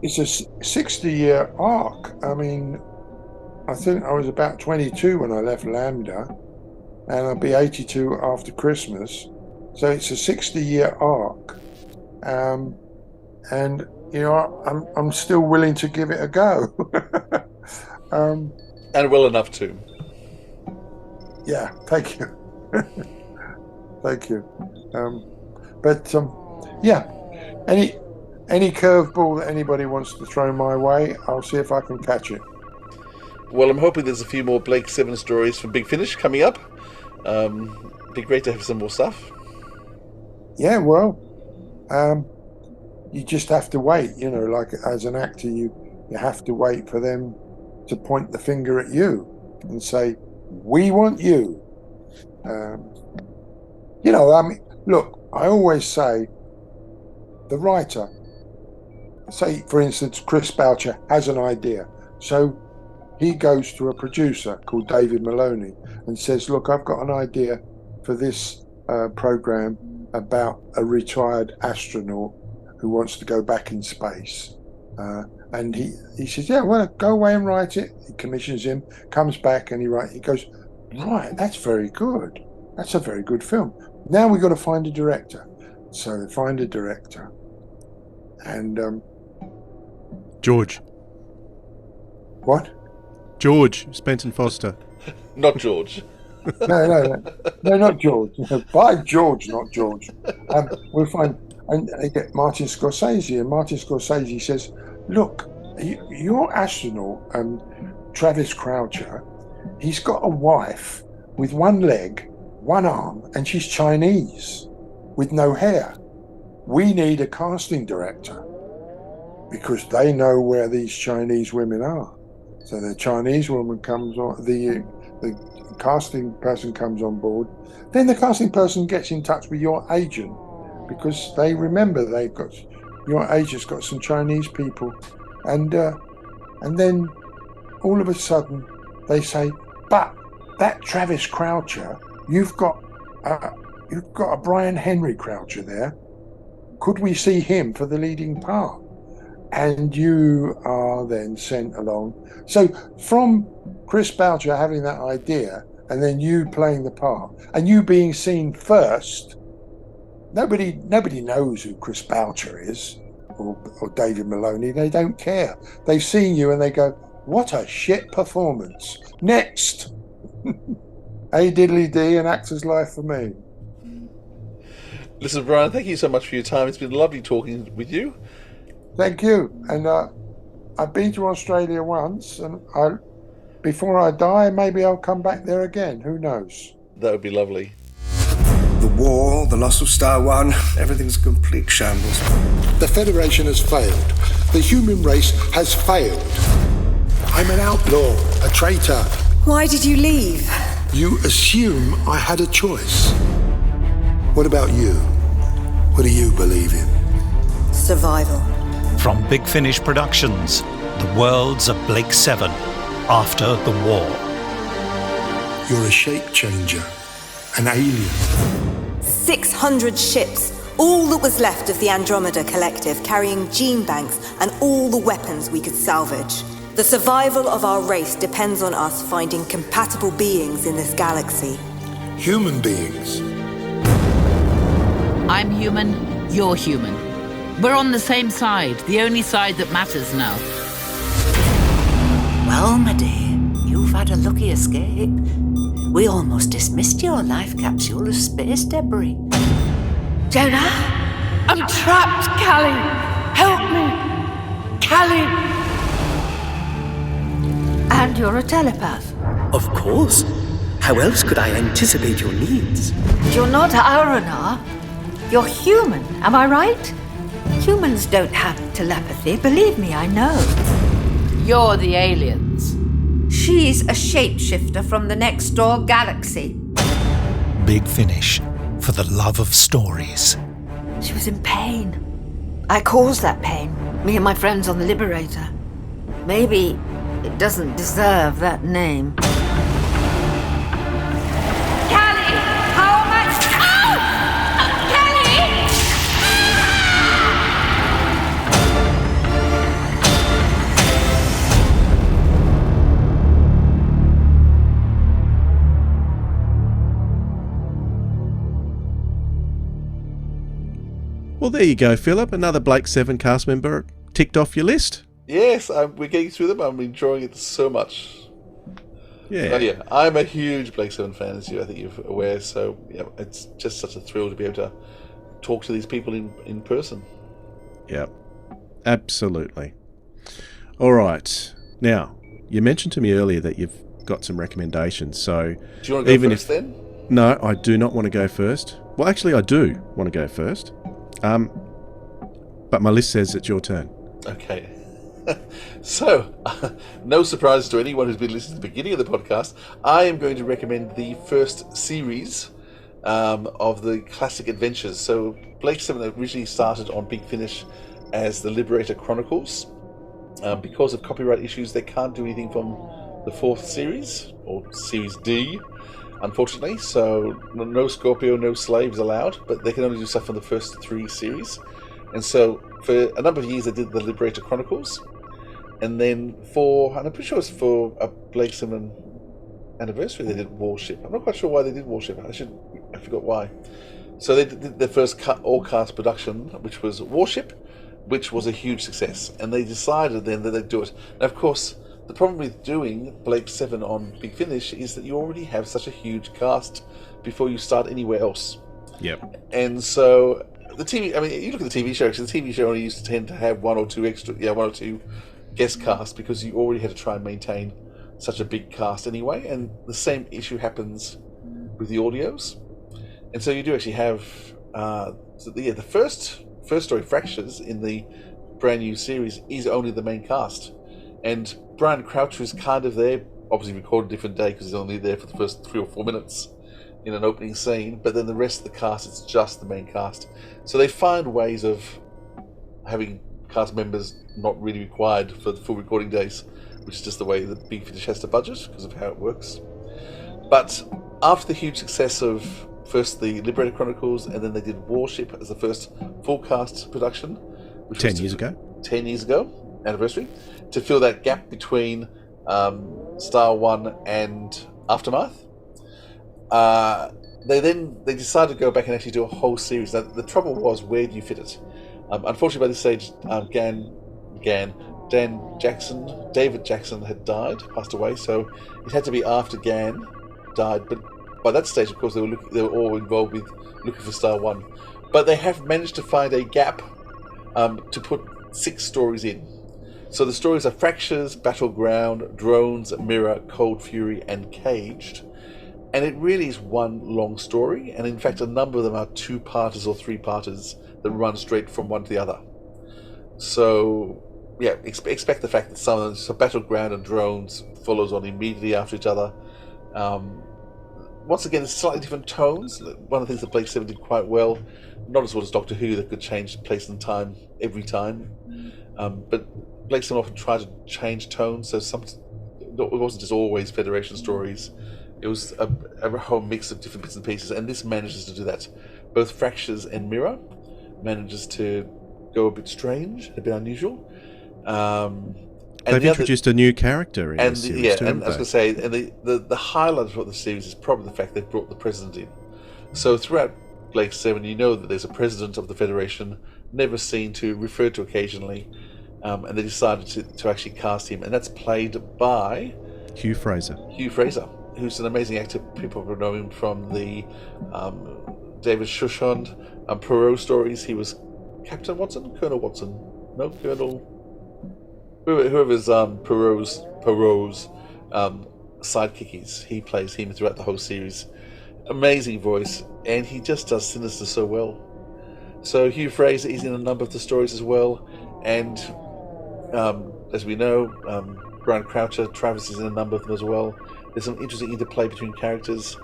It's a 60-year arc. I mean, I think I was about 22 when I left Lambda, and I'll be 82 after Christmas. So it's a 60-year arc. And I'm still willing to give it a go. And well enough too. Yeah, thank you. Thank you. Yeah, any curveball that anybody wants to throw my way, I'll see if I can catch it. Well, I'm hoping there's a few more Blake 7 stories from Big Finish coming up. Be great to have some more stuff. Yeah, well, you just have to wait, like as an actor, you have to wait for them to point the finger at you and say, we want you. Look, I always say the writer, say, for instance, Chris Boucher has an idea. So he goes to a producer called David Maloney and says, look, I've got an idea for this program about a retired astronaut who wants to go back in space. And he says, yeah, well, go away and write it. He commissions him, comes back and he goes, right, that's very good. That's a very good film. Now we've got to find a director. So they find a director. And George. What? George, Spencer Foster. Not George. No, not George. By George, not George. We'll find, and they get Martin Scorsese, and Martin Scorsese says, look, your astronaut, Travis Croucher, he's got a wife with one leg, one arm, and she's Chinese with no hair. We need a casting director because they know where these Chinese women are. So the Chinese woman comes on, the casting person comes on board. Then the casting person gets in touch with your agent because they remember your agent's got some Chinese people, and then all of a sudden they say, but that Travis Croucher, you've got a Brian Henry Croucher there. Could we see him for the leading part? And you are then sent along. So from Chris Boucher having that idea and then you playing the part and you being seen first, nobody knows who Chris Boucher is or David Maloney. They don't care. They've seen you and they go, what a shit performance. Next. A diddly D, an actor's life for me. Listen, Brian, thank you so much for your time. It's been lovely talking with you. Thank you. And I've been to Australia once, and before I die, maybe I'll come back there again. Who knows? That would be lovely. The war, the loss of Star One, everything's a complete shambles. The Federation has failed. The human race has failed. I'm an outlaw, a traitor. Why did you leave? You assume I had a choice. What about you? What do you believe in? Survival. From Big Finish Productions, The Worlds of Blake 7, After the War. You're a shape changer, an alien. 600 ships, all that was left of the Andromeda Collective, carrying gene banks and all the weapons we could salvage. The survival of our race depends on us finding compatible beings in this galaxy. Human beings. I'm human, you're human. We're on the same side, the only side that matters now. Well, my dear, you've had a lucky escape. We almost dismissed your life capsule as space debris. Jonah? I'm trapped, Callie! Help me! Callie! And you're a telepath. Of course. How else could I anticipate your needs? You're not Aranar. You're human, am I right? Humans don't have telepathy, believe me, I know. You're the aliens. She's a shapeshifter from the next door galaxy. Big Finish, for the love of stories. She was in pain. I caused that pain, me and my friends on the Liberator. Maybe it doesn't deserve that name. Callie! How am I... Ow! Callie! Well, there you go, Philip. Another Blake 7 cast member ticked off your list. Yes, we're getting through them. I'm enjoying it so much. Yeah. Yeah, I'm a huge Blake 7 fan, as I think you're aware. So yeah, it's just such a thrill to be able to talk to these people in person. Yep, absolutely. All right. Now, you mentioned to me earlier that you've got some recommendations. So, do you want to go first then? No, I do not want to go first. Well, actually, I do want to go first. But my list says it's your turn. Okay. So, no surprise to anyone who's been listening to the beginning of the podcast, I am going to recommend the first series of the classic adventures. So, Blake 7 originally started on Big Finish as the Liberator Chronicles. Because of copyright issues, they can't do anything from the fourth series, or Series D, unfortunately. So, no Scorpio, no slaves allowed, but they can only do stuff from the first three series. And so, for a number of years, they did the Liberator Chronicles. And then and I'm pretty sure it's for a Blake 7 anniversary, they did Warship. I'm not quite sure why they did Warship. I forgot why. So they did their first all-cast production, which was Warship, which was a huge success. And they decided then that they'd do it. Now, of course, the problem with doing Blake 7 on Big Finish is that you already have such a huge cast before you start anywhere else. Yep. And so the TV, I mean, you look at the TV show, actually, the TV show only used to tend to have one or two guest cast because you already had to try and maintain such a big cast anyway, and the same issue happens with the audios. And so you do actually have the first story, Fractures, in the brand new series is only the main cast, and Brian Croucher is kind of there, obviously recorded a different day because he's only there for the first 3 or 4 minutes in an opening scene, but then the rest of the cast, it's just the main cast. So they find ways of having cast members not really required for the full recording days, which is just the way that Big Finish has to budget because of how it works. But after the huge success of first the Liberator Chronicles, and then they did Warship as the first full cast production, which 10 was years ago. 10 years ago, anniversary, to fill that gap between Star 1 and Aftermath. They decided to go back and actually do a whole series. Now, the trouble was, where do you fit it? Unfortunately, by this stage, David Jackson had passed away, so it had to be after Gan died. But by that stage, of course, they were all involved with looking for Star 1. But they have managed to find a gap to put 6 stories in. So the stories are Fractures, Battleground, Drones, Mirror, Cold Fury, and Caged. And it really is one long story, and in fact a number of them are 2-parters or 3-parters that run straight from one to the other. So yeah, expect the fact that some of them, so Battleground and Drones follows on immediately after each other. Once again, it's slightly different tones. One of the things that Blake 7 did quite well, not as well as Doctor Who, that could change place and time every time, but Blake 7 often tried to change tones, so it wasn't just always Federation stories. It was a whole mix of different bits and pieces, and this manages to do that. Both Fractures and Mirror manages to go a bit strange, a bit unusual. They've introduced a new character in the series too, and I was going to say, and the highlight of the series is probably the fact they've brought the President in. So throughout Blake 7, you know that there's a President of the Federation, never seen to, referred to occasionally, and they decided to actually cast him, and that's played by Hugh Fraser. who's an amazing actor. People will know him from the David Shushond Perot stories. He was Captain Watson, Colonel Watson, no Colonel, whoever's Perot's sidekick is. He plays him throughout the whole series. Amazing voice, and he just does Sinister so well. So Hugh Fraser is in a number of the stories as well, and as we know, Brian Croucher, Travis is in a number of them as well. There's some interesting interplay between characters,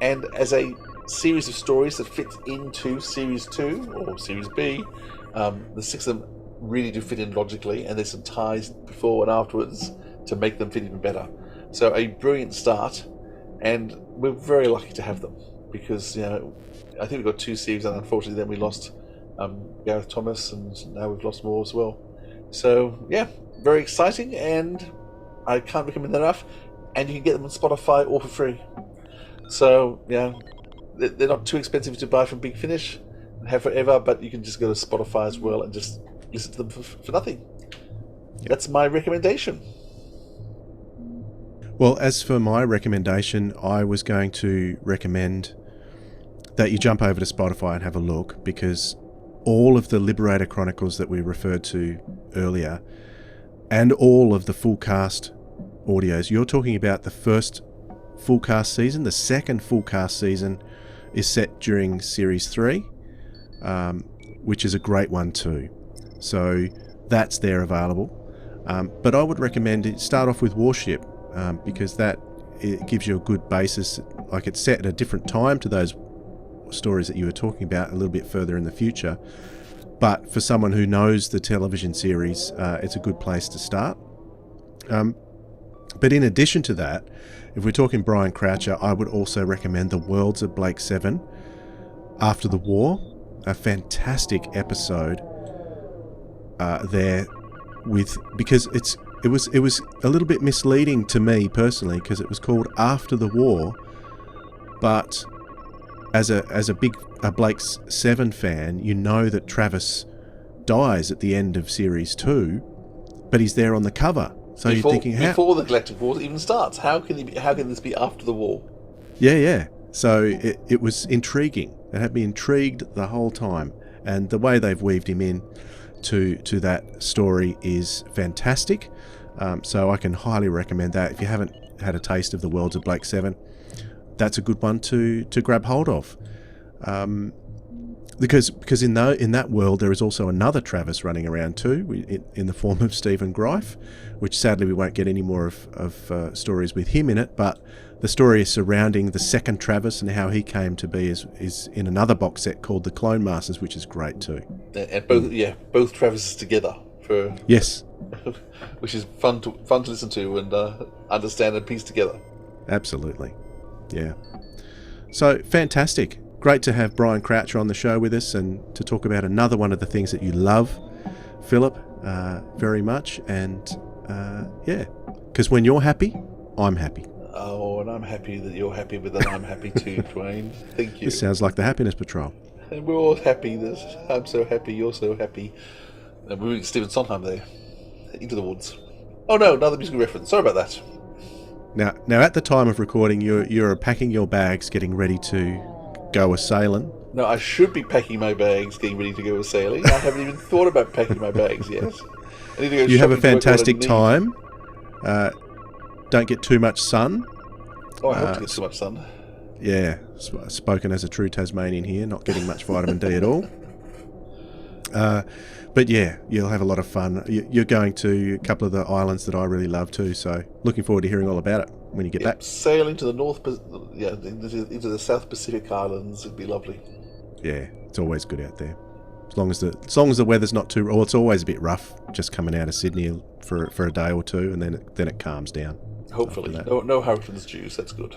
and as a series of stories that fits into Series 2 or Series B, the 6 of them really do fit in logically, and there's some ties before and afterwards to make them fit even better. So a brilliant start, and we're very lucky to have them, because I think we got 2 series, and unfortunately then we lost Gareth Thomas, and now we've lost more as well. So yeah, very exciting, and I can't recommend that enough. And you can get them on Spotify all for free. So they're not too expensive to buy from Big Finish and have forever, but you can just go to Spotify as well and just listen to them for nothing. That's my recommendation. Well, as for my recommendation, I was going to recommend that you jump over to Spotify and have a look, because all of the Liberator Chronicles that we referred to earlier, and all of the full cast audios, you're talking about the first full cast season. The second full cast season is set during Series 3, which is a great one too. So that's there available. But I would recommend it start off with Warship, because it gives you a good basis. Like, it's set at a different time to those stories that you were talking about, a little bit further in the future. But for someone who knows the television series, it's a good place to start. But in addition to that, if we're talking Brian Croucher, I would also recommend The Worlds of Blake 7 After the War. A fantastic episode there, because it was a little bit misleading to me personally, because it was called After the War, but as a big Blake 7 fan, you know that Travis dies at the end of Series 2, but he's there on the cover. So you're thinking, before the Galactic War even starts, how can this be after the war? Yeah. So it was intriguing. It had me intrigued the whole time, and the way they've weaved him in to that story is fantastic. So I can highly recommend that. If you haven't had a taste of The Worlds of Blake 7, that's a good one to grab hold of. Because in that world there is also another Travis running around too, in the form of Stephen Greif, which sadly we won't get any more of stories with him in it, but the story surrounding the second Travis and how he came to be is in another box set called The Clone Masters, which is great too. And both Travises together yes, which is fun to listen to and understand and piece together. Absolutely, yeah. So fantastic. Great to have Brian Croucher on the show with us and to talk about another one of the things that you love, Philip, very much. And because when you're happy, I'm happy. Oh, and I'm happy that you're happy, but then I'm happy too, Dwayne. Thank you. This sounds like the Happiness Patrol. And we're all happy. I'm so happy, you're so happy. And we're with Stephen Sondheim there, Into the Woods. Oh no, another musical reference. Sorry about that. Now at the time of recording, you're packing your bags, getting ready to go a-sailing. No, I should be packing my bags, getting ready to go a-sailing. I haven't even thought about packing my bags yet. I need to go. You have a fantastic time. Don't get too much sun. Oh, I hope to get too much sun. Yeah, spoken as a true Tasmanian here, not getting much vitamin D at all. But yeah, you'll have a lot of fun. You're going to a couple of the islands that I really love too, so looking forward to hearing all about it when you get back. Sailing to the into the South Pacific Islands, it'd be lovely. Yeah, it's always good out there. As long as the weather's not too, it's always a bit rough just coming out of Sydney for a day or two, and then it calms down. Hopefully, no hurricanes due. That's good.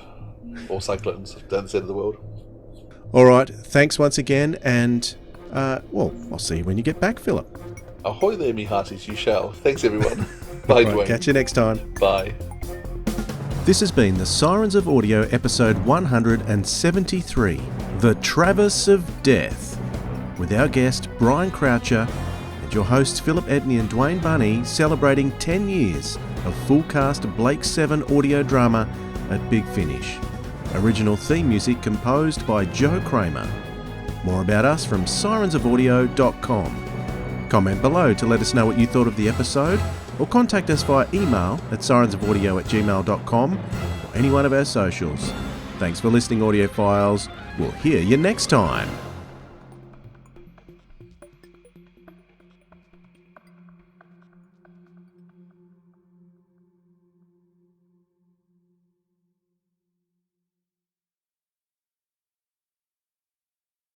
Or cyclones down the side of the world. All right, thanks once again, and I'll see you when you get back, Philip. Ahoy there, me hearties, you shall. Thanks, everyone. Bye, right, Dwayne. Catch you next time. Bye. This has been the Sirens of Audio, episode 173, The Travis of Death, with our guest Brian Croucher and your hosts Philip Edney and Dwayne Bunny, celebrating 10 years of full-cast Blake 7 audio drama at Big Finish. Original theme music composed by Joe Kramer. More about us from sirensofaudio.com. Comment below to let us know what you thought of the episode, or contact us via email at sirensofaudio@gmail.com or any one of our socials. Thanks for listening, audiophiles. We'll hear you next time.